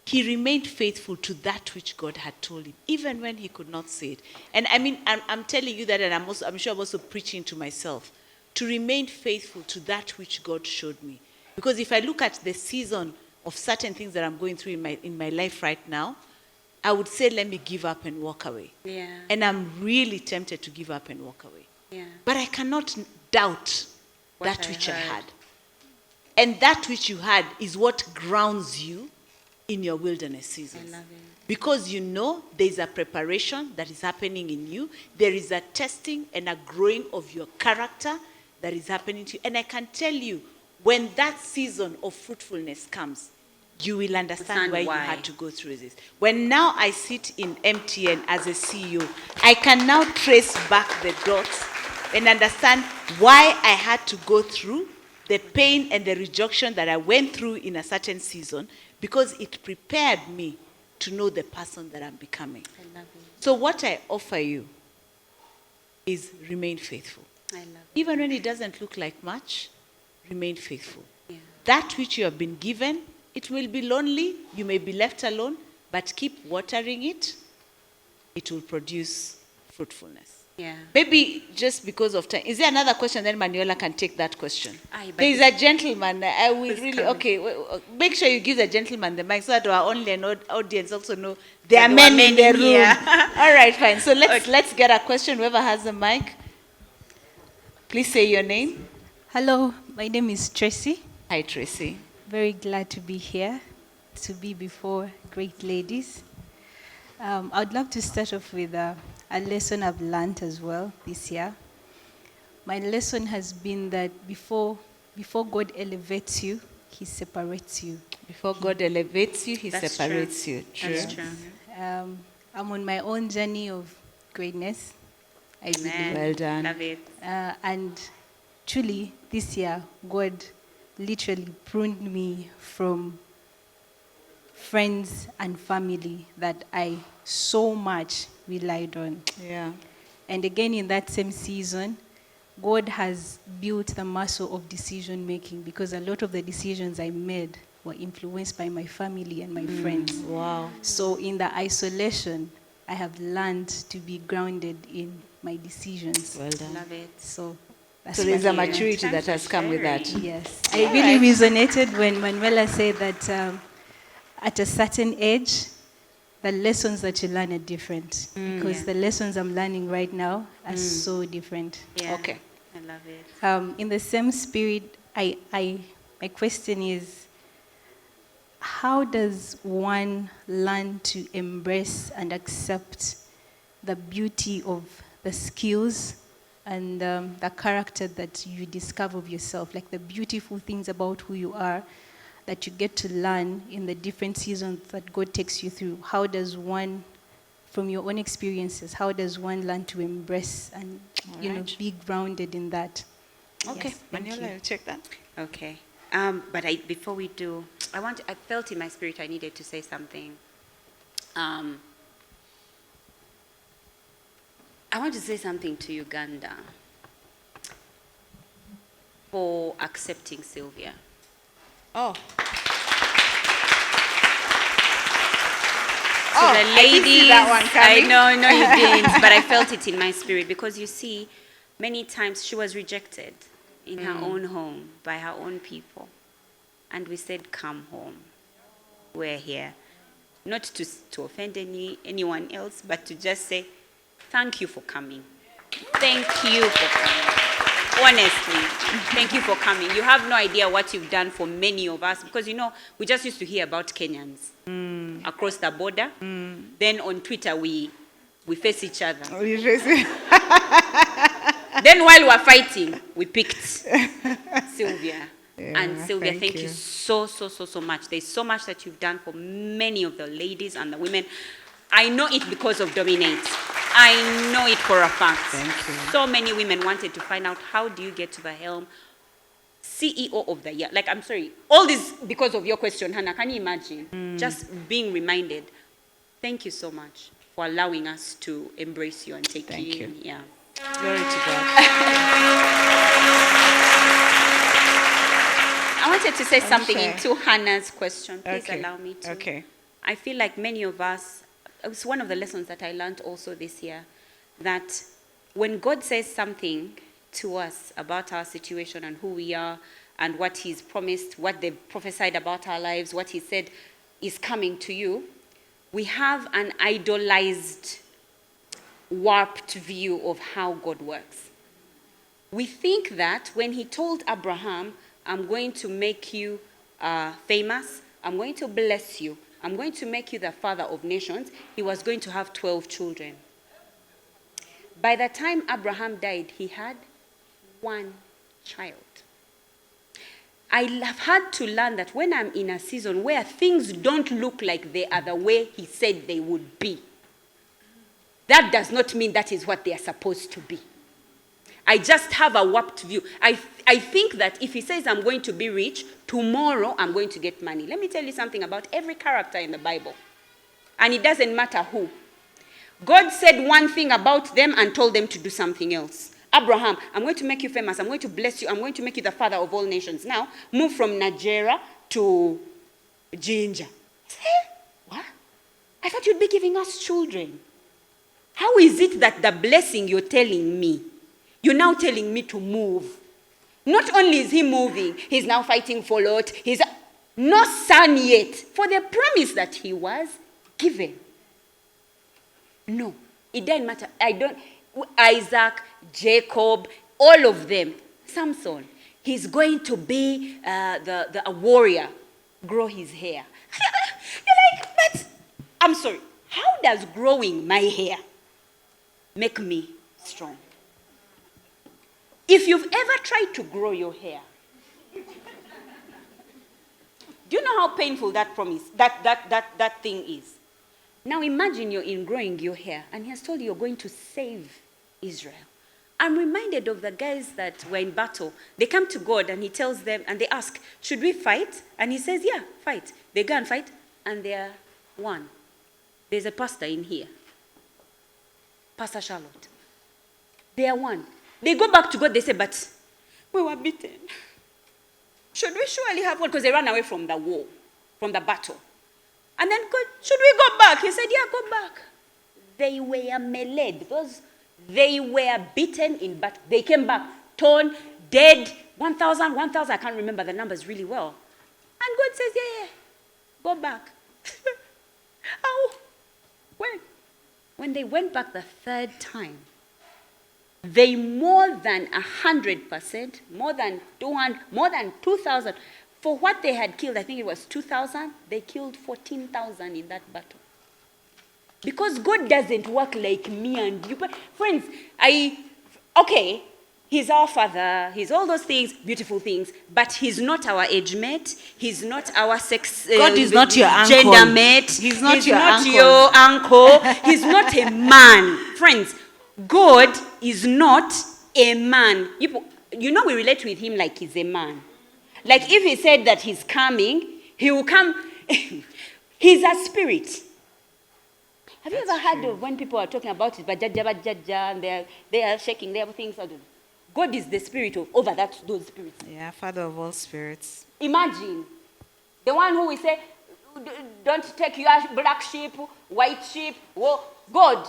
He remained faithful to that which God had told him, even when he could not see it. And I mean, I'm telling you that, and I'm sure I'm also preaching to myself, to remain faithful to that which God showed me. Because if I look at the season of certain things that I'm going through in my life right now, I would say, let me give up and walk away. Yeah. And I'm really tempted to give up and walk away. Yeah. But I cannot doubt What that I which I heard. had. And that which you had is what grounds you in your wilderness seasons. I love it. Because you know there's a preparation that is happening in you. There is a testing and a growing of your character that is happening to you. And I can tell you, when that season of fruitfulness comes, you will understand why you had to go through this. When now I sit in MTN as a CEO, I can now trace back the dots and understand why I had to go through the pain and the rejection that I went through in a certain season, because it prepared me to know the person that I'm becoming. I love it. So what I offer you is remain faithful. I love it. Even when it doesn't look like much, remain faithful. Yeah. That which you have been given, it will be lonely, you may be left alone, but keep watering it, it will produce fruitfulness. Yeah. Maybe just because of time. Is there another question? Then Manuela can take that question. Aye, but There is a gentleman. I will Who's really, coming? okay, make sure you give the gentleman the mic so that our online audience also know there are There men were in men the in room. here. All right, fine. So let's get a question. Whoever has the mic, please say your name. Hello, my name is Tracy. Hi, Tracy. Very glad to be here, to be before great ladies. I'd love to start off with a lesson I've learned as well this year. My lesson has been that before God elevates you, He separates you. Before God elevates you, He That's separates true. you. That's True. true. I'm on my own journey of greatness, I believe. Amen. Well done. Love it. And truly, this year, God literally pruned me from friends and family that I so much relied on. Yeah. And again, in that same season, God has built the muscle of decision making, because a lot of the decisions I made were influenced by my family and my friends. Wow. So in the isolation, I have learned to be grounded in my decisions. Well done. Love it. So that's So there's a my- maturity that has come with that. Yes. I really resonated when Manuela said that at a certain age, the lessons that you learn are different. Because Yeah. the lessons I'm learning right now are so different. Yeah. Okay. I love it. In the same spirit, my question is, how does one learn to embrace and accept the beauty of the skills and the character that you discover of yourself, like the beautiful things about who you are that you get to learn in the different seasons that God takes you through? How does one, from your own experiences, how does one learn to embrace and be grounded in that? Okay. Yes, thank Manuela, you. I'll check that. Okay. But before we do, I felt in my spirit I needed to say something. I want to say something to Uganda for accepting Sylvia. Oh. To Oh, the I ladies, didn't see that one coming. I know, no, you didn't, but I felt it in my spirit, because you see, many times she was rejected in her own home by her own people, and we said, "Come home. We're here." not to offend anyone else, but to just say, thank you for coming. Thank you for coming. Honestly, thank you for coming. You have no idea what you've done for many of us, because, we just used to hear about Kenyans across the border. Then on Twitter, we face each other. Then while we're fighting, we picked Sylvia. And Sylvia, thank you so much. There's so much that you've done for many of the ladies and the women. I know it because of Dominate. I know it for a fact. Thank you. So many women wanted to find out, how do you get to the helm? CEO of the year. Like, I'm sorry. All this because of your question, Hannah. Can you imagine? Just being reminded. Thank you so much for allowing us to embrace you and take you in. Thank you. Yeah. Glory to God. I wanted to say something into Hannah's question. Please allow me to. Okay. I feel like many of us, it's one of the lessons that I learned also this year, that when God says something to us about our situation and who we are and what he's promised, what they've prophesied about our lives, what he said is coming to you, we have an idolized, warped view of how God works. We think that when he told Abraham, I'm going to make you famous, I'm going to bless you, I'm going to make you the father of nations, he was going to have 12 children. By the time Abraham died, he had one child. I have had to learn that when I'm in a season where things don't look like they are the way he said they would be, that does not mean that is what they are supposed to be. I just have a warped view. I think that if he says I'm going to be rich, tomorrow I'm going to get money. Let me tell you something about every character in the Bible. And it doesn't matter who. God said one thing about them and told them to do something else. Abraham, I'm going to make you famous. I'm going to bless you. I'm going to make you the father of all nations. Now, move from Nigeria to Ginger. What? I thought you'd be giving us children. How is it that the blessing you're telling me, you're now telling me to move? Not only is he moving, he's now fighting for Lot. He's no son yet for the promise that he was given. No, it doesn't matter. Isaac, Jacob, all of them. Samson, he's going to be a warrior. Grow his hair. You're like, but I'm sorry. How does growing my hair make me strong? If you've ever tried to grow your hair, do you know how painful that thing is? Now imagine you're in growing your hair and he has told you you're going to save Israel. I'm reminded of the guys that were in battle. They come to God and he tells them, and they ask, should we fight? And he says, yeah, fight. They go and fight and they're won. There's a pastor in here. Pastor Charlotte. They are one. They go back to God, they say, but we were beaten. Should we surely have one? Because they ran away from the war, from the battle. And then God, should we go back? He said, yeah, go back. They were meleed because they were beaten in battle. They came back, torn, dead, 1,000, I can't remember the numbers really well. And God says, yeah, go back. How? When? When they went back the third time, they more than 100%, more than 200, more than 2,000. For what they had killed, I think it was 2,000, they killed 14,000 in that battle. Because God doesn't work like me and you. But friends, he's our father, he's all those things, beautiful things, but he's not our age mate, he's not our sex, God is not your uncle. Gender mate, he's not your uncle, he's not a man. Friends, God is not a man. You know we relate with him like he's a man. Like if he said that he's coming, he will come. He's a spirit. Have you ever heard of when people are talking about it, and they are shaking, they have things. God is the spirit over those spirits. Yeah, Father of all spirits. Imagine the one who will say, don't take your black sheep, white sheep. Well, God,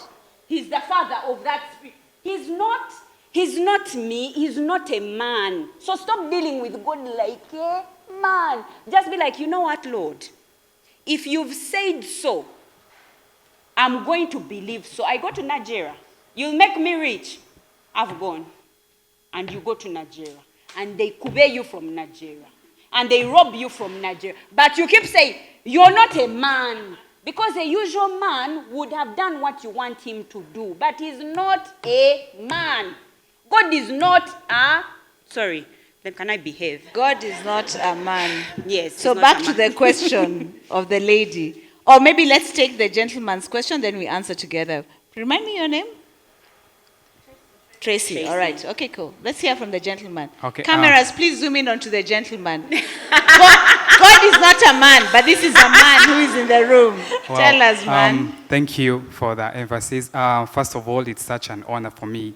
he's the father of that spirit. He's not me, he's not a man. So stop dealing with God like a man. Just be like, you know what, Lord? if you've said so, I'm going to believe so. I go to Nigeria. You'll make me rich. I've gone. And you go to Nigeria. And they kube you from Nigeria. And they rob you from Nigeria. But you keep saying, you're not a man. Because a usual man would have done what you want him to do. But he's not a man. God is not a... Sorry. Then can I behave? God is not a man. Yes. So he's not back a to man. the question of the lady. Or maybe let's take the gentleman's question, then we answer together. Remind me your name? Tracy. All right. Okay, cool. Let's hear from the gentleman. Okay, Cameras, please zoom in onto the gentleman. God is not a man, but this is a man who is in the room. Well, Tell us, man. Thank you for the emphasis. First of all, it's such an honor for me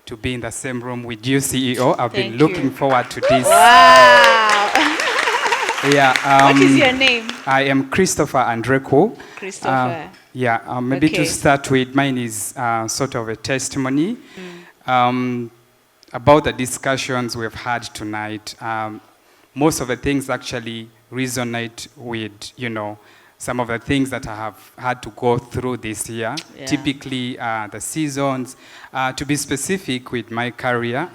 to be in the same room with you, CEO. I've been Thank looking you. forward to this. Wow. Yeah. What is your name? I am Christopher Andreco. Christopher. Maybe Okay. to start with, mine is sort of a testimony about the discussions we've had tonight. Most of the things actually resonate with, some of the things that I have had to go through this year. Yeah. Typically, the seasons. To be specific with my career,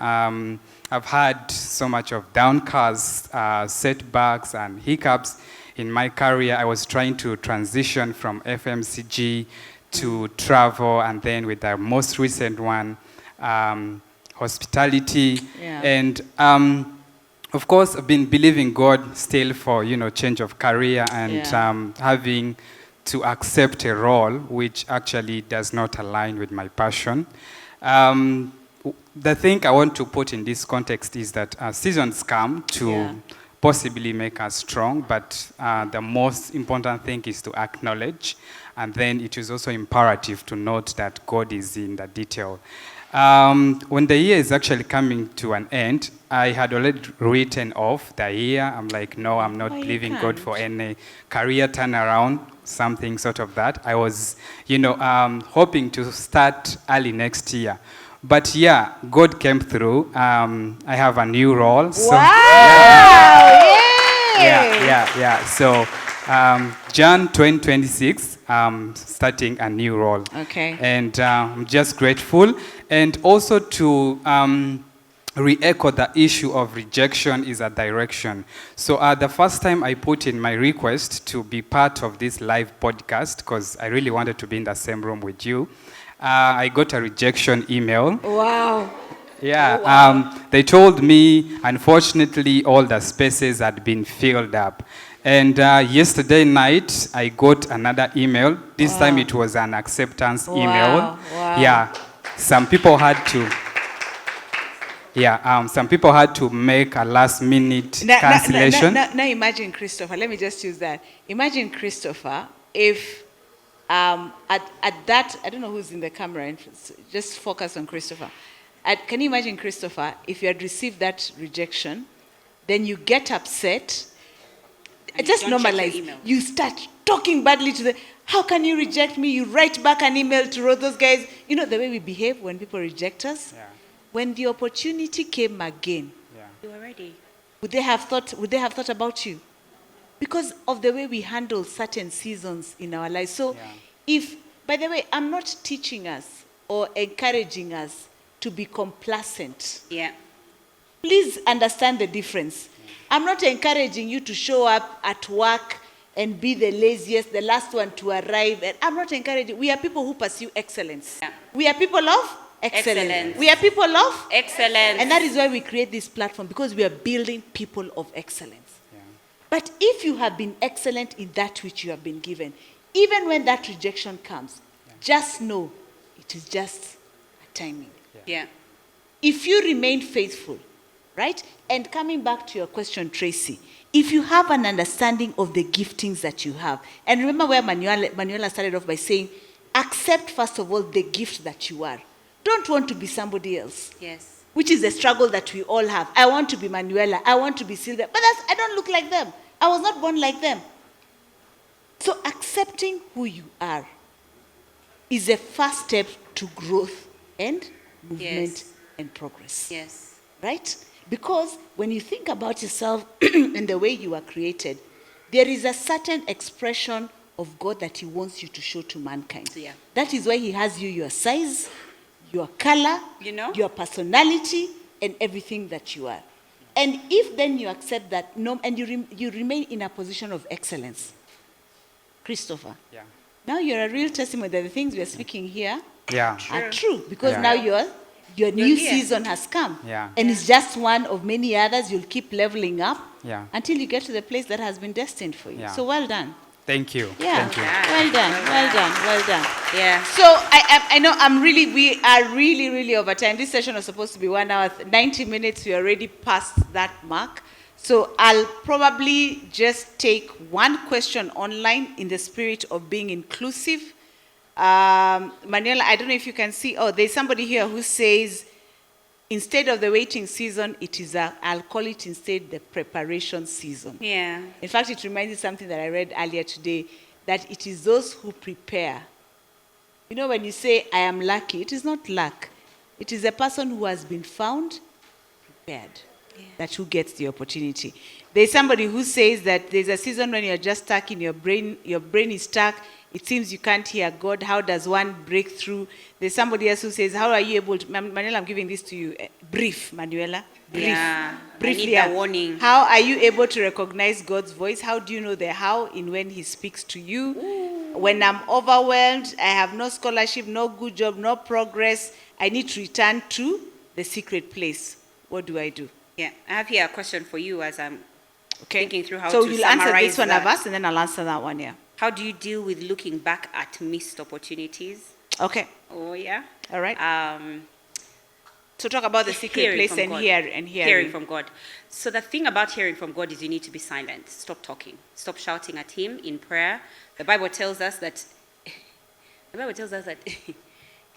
I've had so much of downcast, setbacks and hiccups in my career. I was trying to transition from FMCG to travel, and then with the most recent one, hospitality. Yeah. And of course, I've been believing God still for, change of career and Yeah. having to accept a role which actually does not align with my passion. The thing I want to put in this context is that seasons come to possibly make us strong, but the most important thing is to acknowledge, and then it is also imperative to note that God is in the detail. When the year is actually coming to an end, I had already written off the year. I'm like, no, I'm not believing God for any career turnaround, something sort of that. I was, hoping to start early next year. But yeah, God came through. I have a new role. So, yeah. So, Jan 2026, starting a new role. Okay. And I'm just grateful. And also to re-echo the issue of rejection is a direction. So the first time I put in my request to be part of this live podcast, because I really wanted to be in the same room with you, I got a rejection email. Wow. Yeah, they told me, unfortunately, all the spaces had been filled up. And yesterday night, I got another email. This time it was an acceptance email. Wow. Yeah, some people had to... some people had to make a last-minute cancellation. Now imagine Christopher. Let me just use that. Imagine Christopher if at that, I don't know who's in the camera, just focus on Christopher. Can you imagine Christopher if you had received that rejection, then you get upset, just normalize. You start talking badly to how can you reject me? You write back an email to all those guys. You know the way we behave when people reject us? Yeah. When the opportunity came again, You were ready. would they have thought about you? Because of the way we handle certain seasons in our lives. So by the way, I'm not teaching us or encouraging us to be complacent. Yeah. Please understand the difference. I'm not encouraging you to show up at work and be the laziest, the last one to arrive. And I'm not encouraging. We are people who pursue excellence. Yeah. We are people of excellence. Excellence. We are people of Excellence. And that is why we create this platform, because we are building people of excellence. Yeah. But if you have been excellent in that which you have been given, even when that rejection comes, just know it is just a timing. Yeah. If you remain faithful, right? And coming back to your question, Tracy, if you have an understanding of the giftings that you have, and remember where Manuela started off by saying, accept first of all the gift that you are. Don't want to be somebody else. Yes. Which is the struggle that we all have. I want to be Manuela. I want to be Sylvia. But I don't look like them. I was not born like them. So accepting who you are is a first step to growth and movement and progress. Yes. Right? Because when you think about yourself and the way you are created, there is a certain expression of God that he wants you to show to mankind. Yeah. That is why he has you, your size, your color, your personality, and everything that you are. And if then you accept that, no, and you remain in a position of excellence, Christopher, now you're a real testimony that the things we are speaking here are true. Because now your new season has come. And it's just one of many others. You'll keep leveling up until you get to the place that has been destined for you. So well done. Thank you. Yeah. Thank you. Well done. Well done. Yeah. So I know we are really over time. This session was supposed to be 1 hour, 90 minutes. We already passed that mark. So I'll probably just take one question online in the spirit of being inclusive. Manuela, I don't know if you can see. Oh, there's somebody here who says, instead of the waiting season, I'll call it instead the preparation season. Yeah. In fact, it reminds me of something that I read earlier today, that it is those who prepare. You know, when you say, I am lucky, it is not luck. It is a person who has been found prepared. That who gets the opportunity. There's somebody who says that there's a season when you're just stuck in your brain is stuck, it seems you can't hear God. How does one break through? There's somebody else who says, how are you able to, Manuela, I'm giving this to you, brief, Manuela, brief. Yeah, Briefly, I need a warning. How are you able to recognize God's voice? How do you know the how in when he speaks to you? Ooh. When I'm overwhelmed, I have no scholarship, no good job, no progress, I need to return to the secret place. What do I do? Yeah, I have here a question for you as I'm thinking through how so to you'll summarize answer this one that. of us, and then I'll answer that one, yeah. How do you deal with looking back at missed opportunities? Okay. Oh, yeah. All right. So talk about the secret place and hearing. Hearing from God. So the thing about hearing from God is you need to be silent. Stop talking. Stop shouting at him in prayer. The Bible tells us that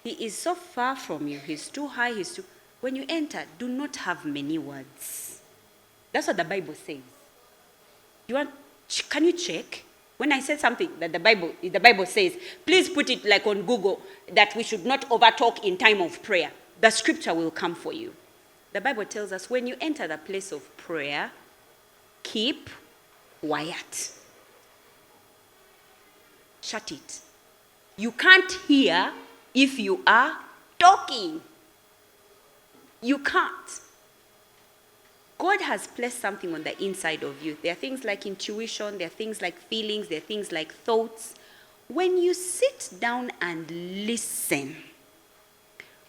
he is so far from you. He's too high. When you enter, do not have many words. That's what the Bible says. Can you check? When I said something that the Bible says, please put it like on Google, that we should not overtalk in time of prayer. The scripture will come for you. The Bible tells us when you enter the place of prayer, keep quiet. Shut it. You can't hear if you are talking. You can't. God has placed something on the inside of you. There are things like intuition, there are things like feelings, there are things like thoughts. When you sit down and listen,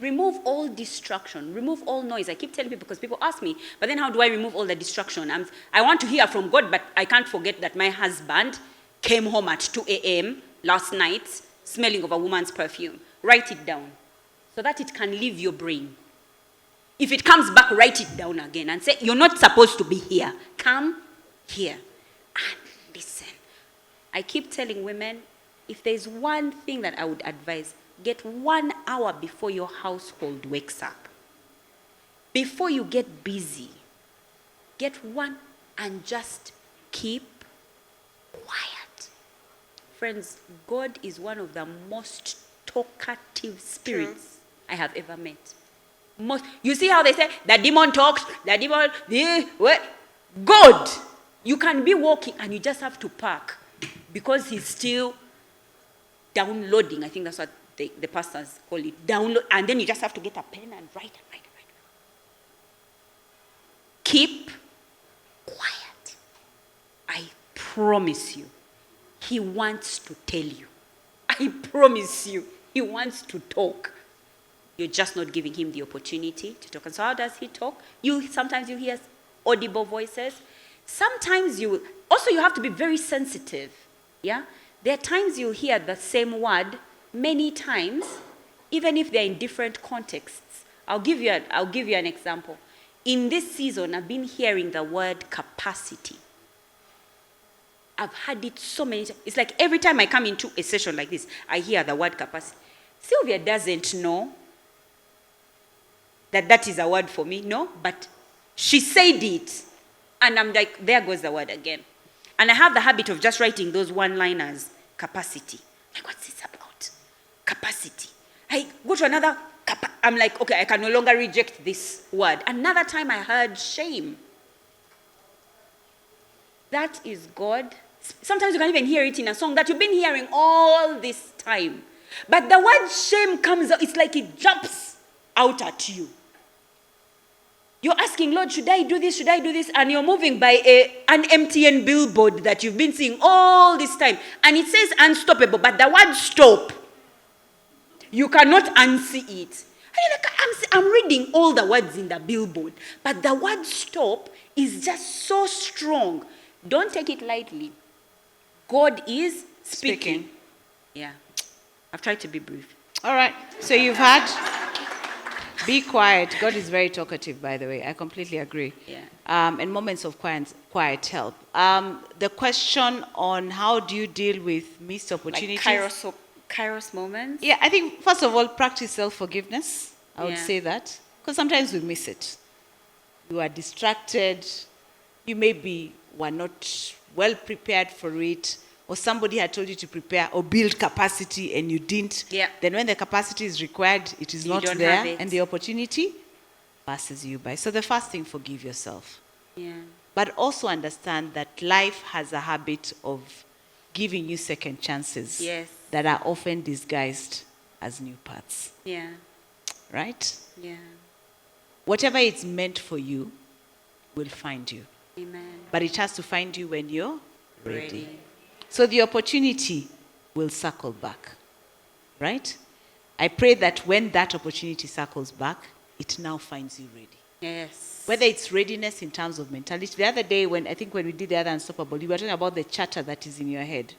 remove all distraction, remove all noise. I keep telling people because people ask me, but then how do I remove all the distraction? I want to hear from God, but I can't forget that my husband came home at 2 a.m. last night, smelling of a woman's perfume. Write it down so that it can leave your brain. If it comes back, write it down again and say, you're not supposed to be here. Come here and listen. I keep telling women, if there's one thing that I would advise, get 1 hour before your household wakes up. Before you get busy, get one and just keep quiet. Friends, God is one of the most talkative spirits I have ever met. You see how they say, the demon talks, God, you can be walking and you just have to park because he's still downloading. I think that's what the pastors call it, download, and then you just have to get a pen and write. Keep quiet. I promise you, he wants to tell you. I promise you, he wants to talk. You're just not giving him the opportunity to talk. And so how does he talk? Sometimes you hear audible voices. Sometimes you have to be very sensitive. Yeah? There are times you hear the same word many times, even if they're in different contexts. I'll give you an example. In this season, I've been hearing the word capacity. I've heard it so many times. It's like every time I come into a session like this, I hear the word capacity. Sylvia doesn't know that is a word for me, no, but she said it, and I'm like, there goes the word again. And I have the habit of just writing those one-liners, capacity. Like, what's this about? Capacity. I go to another, I'm like, okay, I can no longer reject this word. Another time I heard shame. That is God Sometimes you can even hear it in a song that you've been hearing all this time. But the word shame comes out, it's like it jumps out at you. You're asking, Lord, should I do this? Should I do this? And you're moving by an MTN billboard that you've been seeing all this time. And it says unstoppable, but the word stop, you cannot unsee it. And you're like, I'm reading all the words in the billboard, but the word stop is just so strong. Don't take it lightly. God is speaking. Yeah. I've tried to be brief. All right. So you've had, be quiet. God is very talkative, by the way. I completely agree. Yeah. And moments of quiet help. The question on how do you deal with missed opportunities? Like Kairos moments. Yeah, I think, first of all, practice self-forgiveness. I would Yeah. say that. Because sometimes we miss it. You are distracted. You maybe were not well prepared for it. Or somebody had told you to prepare or build capacity and you didn't. Yeah. Then when the capacity is required, it is You not don't there. have it. And the opportunity passes you by. So the first thing, forgive yourself. Yeah. But also understand that life has a habit of giving you second chances. Yes. That are often disguised as new paths, Yeah. right? Yeah. Whatever it's meant for you will find you. Amen. But it has to find you when you're ready. Ready. So the opportunity will circle back, right? I pray that when that opportunity circles back, it now finds you ready. Yes. Whether it's readiness in terms of mentality. The other day, when we did the other Unstoppable, we were talking about the chatter that is in your head.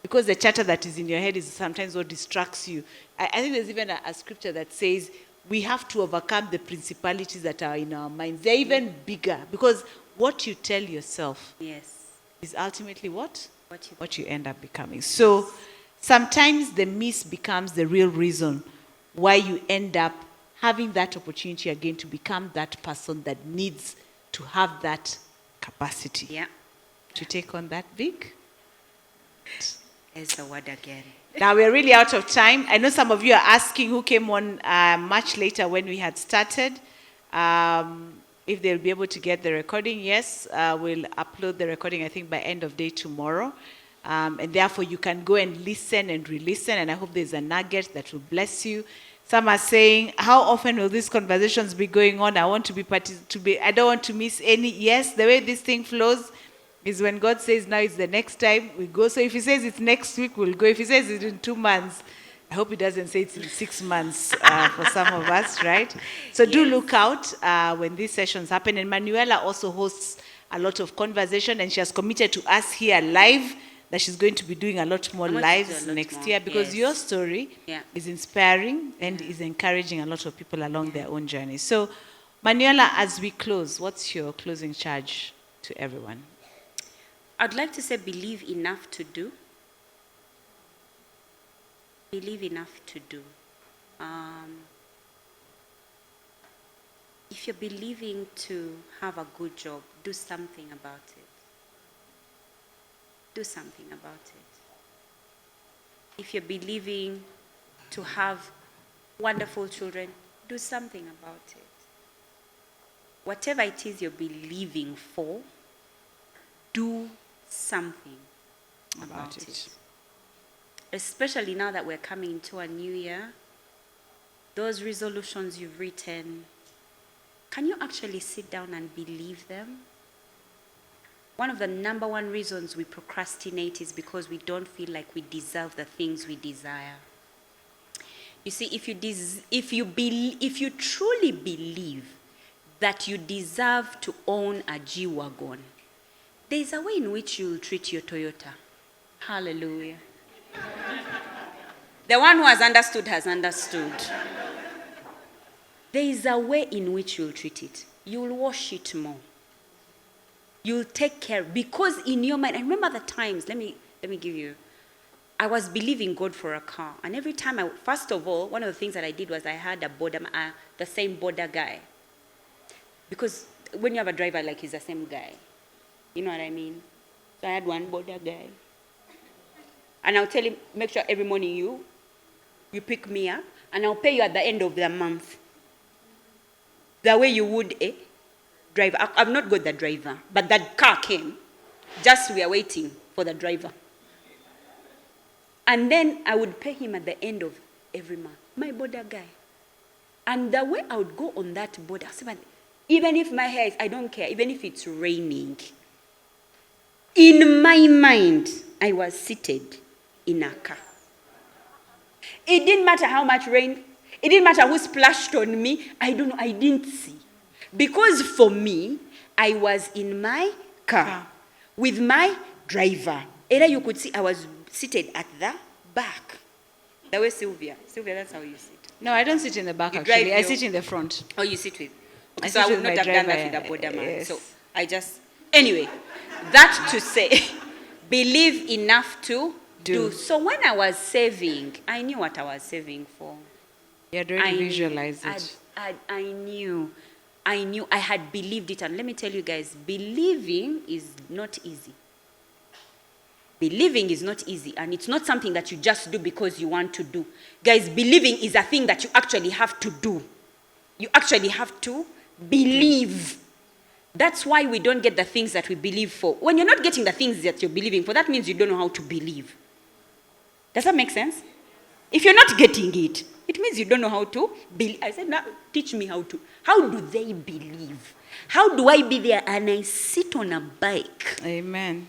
Because the chatter that is in your head is sometimes what distracts you. I think there's even a scripture that says we have to overcome the principalities that are in our minds. They're even bigger because what you tell yourself Yes. is ultimately what What you end up becoming. So sometimes the miss becomes the real reason why you end up having that opportunity again to become that person that needs to have that capacity Yeah. to take on that big. There's the word again. Now we're really out of time. I know some of you are asking who came on much later when we had started. If they'll be able to get the recording, yes, we'll upload the recording, I think, by end of day tomorrow. And therefore, you can go and listen and re-listen, and I hope there's a nugget that will bless you. Some are saying, how often will these conversations be going on? I want to be, I don't want to miss any. Yes, the way this thing flows is when God says now it's the next time, we go. So if he says it's next week, we'll go. If he says it's in 2 months, I hope he doesn't say it's in 6 months for some of us, right? So do look out when these sessions happen. And Manuela also hosts a lot of conversation, and she has committed to us here live that she's going to be doing a lot more lives next year because your story is inspiring and is encouraging a lot of people along their own journey. So, Manuela, as we close, what's your closing charge to everyone? I'd like to say believe enough to do. Believe enough to do. If you're believing to have a good job, do something about it. Do something about it. If you're believing to have wonderful children, do something about it. Whatever it is you're believing for, do something about it. Especially now that we're coming into a new year, those resolutions you've written, can you actually sit down and believe them? One of the number one reasons we procrastinate is because we don't feel like we deserve the things we desire. You see, if you truly believe that you deserve to own a G-Wagon, there's a way in which you'll treat your Toyota. Hallelujah. The one who has understood has understood. There is a way in which you'll treat it. You'll wash it more. You'll take care, because in your mind, I remember the times, let me give you, I was believing God for a car. And every time first of all, one of the things that I did was I had the same border guy. Because when you have a driver, like, he's the same guy. You know what I mean? So I had one border guy. And I'll tell him, make sure every morning you pick me up, and I'll pay you at the end of the month. The way you would a driver. I've not got the driver, but that car came. Just we are waiting for the driver. And then I would pay him at the end of every month. My border guy. And the way I would go on that border, even if my hair is, I don't care, even if it's raining, in my mind, I was seated in a car. It didn't matter how much rain, it didn't matter who splashed on me, I don't know, I didn't see. Because for me, I was in my car with my driver. Either you could see I was seated at the back. That was Sylvia, that's how you sit. No, I don't sit in the back, You actually. drive I your- sit in the front. Oh, you sit with? I So I sit would with not my have done that driver, with the border man. yes. So I just, anyway, that to say, believe enough to do. So when I was saving, I knew what I was saving for. You had already visualized it. I knew, I had believed it. And let me tell you guys, believing is not easy. Believing is not easy, and it's not something that you just do because you want to do. Guys, believing is a thing that you actually have to do. You actually have to believe. That's why we don't get the things that we believe for. When you're not getting the things that you're believing for, that means you don't know how to believe. Does that make sense? If you're not getting it, it means you don't know how to believe. I said, now teach me how to. How do they believe? How do I be there and I sit on a bike? Amen.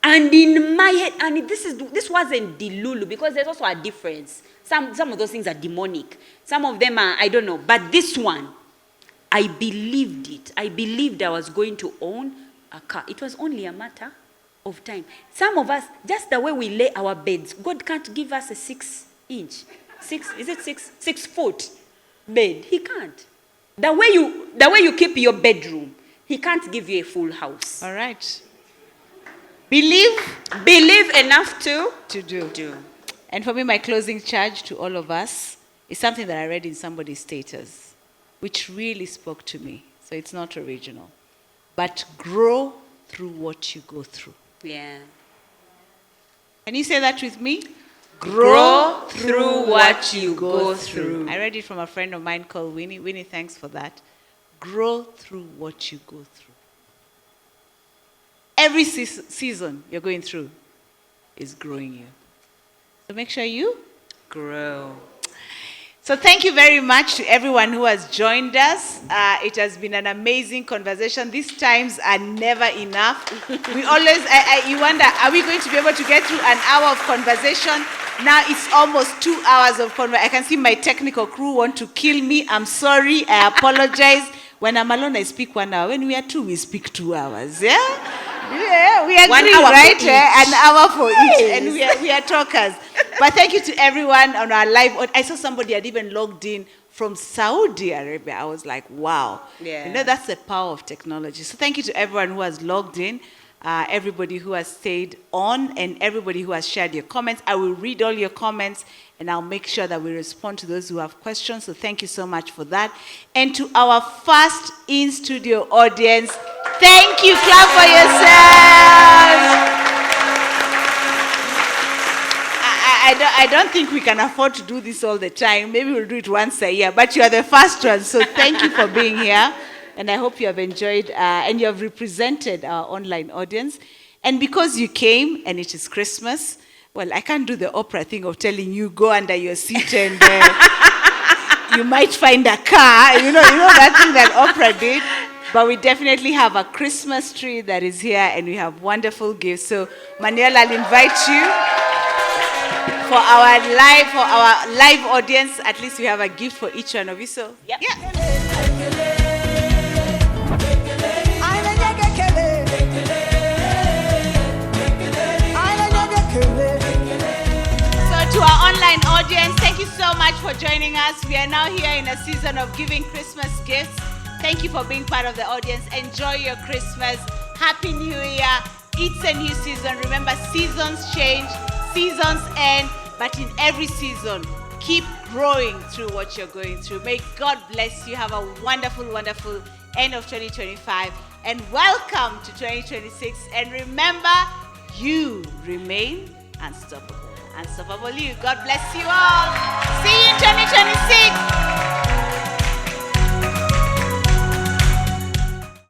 And in my head, and this wasn't Dilulu, because there's also a difference. Some of those things are demonic. Some of them are, I don't know. But this one, I believed it. I believed I was going to own a car. It was only a matter of time. Some of us, just the way we lay our beds, God can't give us a 6 foot bed? He can't. The way you keep your bedroom, He can't give you a full house. All right. Believe Enough to do. And for me, my closing charge to all of us is something that I read in somebody's status, which really spoke to me. So it's not original. But grow through what you go through. Yeah. Can you say that with me? Grow through what you go through. I read it from a friend of mine called Winnie. Winnie, thanks for that. Grow through what you go through. Every season you're going through is growing you. So make sure you grow. So thank you very much to everyone who has joined us. It has been an amazing conversation. These times are never enough. We always, you wonder, are we going to be able to get through an hour of conversation? Now it's almost 2 hours of conversation. I can see my technical crew want to kill me. I'm sorry. I apologize. When I'm alone, I speak 1 hour. When we are two, we speak 2 hours. Yeah? Yeah, we agree, 1 hour right? for each. An hour for each. And we are talkers. But thank you to everyone on our live. I saw somebody had even logged in from Saudi Arabia. I was like, wow. Yeah. You know, that's the power of technology. So thank you to everyone who has logged in, everybody who has stayed on, and everybody who has shared your comments. I will read all your comments, and I'll make sure that we respond to those who have questions. So thank you so much for that. And to our first in-studio audience, thank you. Clap for yourselves. I don't think we can afford to do this all the time. Maybe we'll do it once a year. But you are the first one, so thank you for being here. And I hope you have enjoyed and you have represented our online audience. And because you came and it is Christmas, well, I can't do the Oprah thing of telling you go under your seat and you might find a car. You know that thing that Oprah did. But we definitely have a Christmas tree that is here, and we have wonderful gifts. So, Manuel, I'll invite you. For our live audience, at least we have a gift for each one of you. So, Yep. yeah. So to our online audience, thank you so much for joining us. We are now here in a season of giving Christmas gifts. Thank you for being part of the audience. Enjoy your Christmas. Happy New Year. It's a new season. Remember, seasons change, seasons end. But in every season, keep growing through what you're going through. May God bless you. Have a wonderful, wonderful end of 2025. And welcome to 2026. And remember, you remain unstoppable. Unstoppable you. God bless you all. See you in 2026.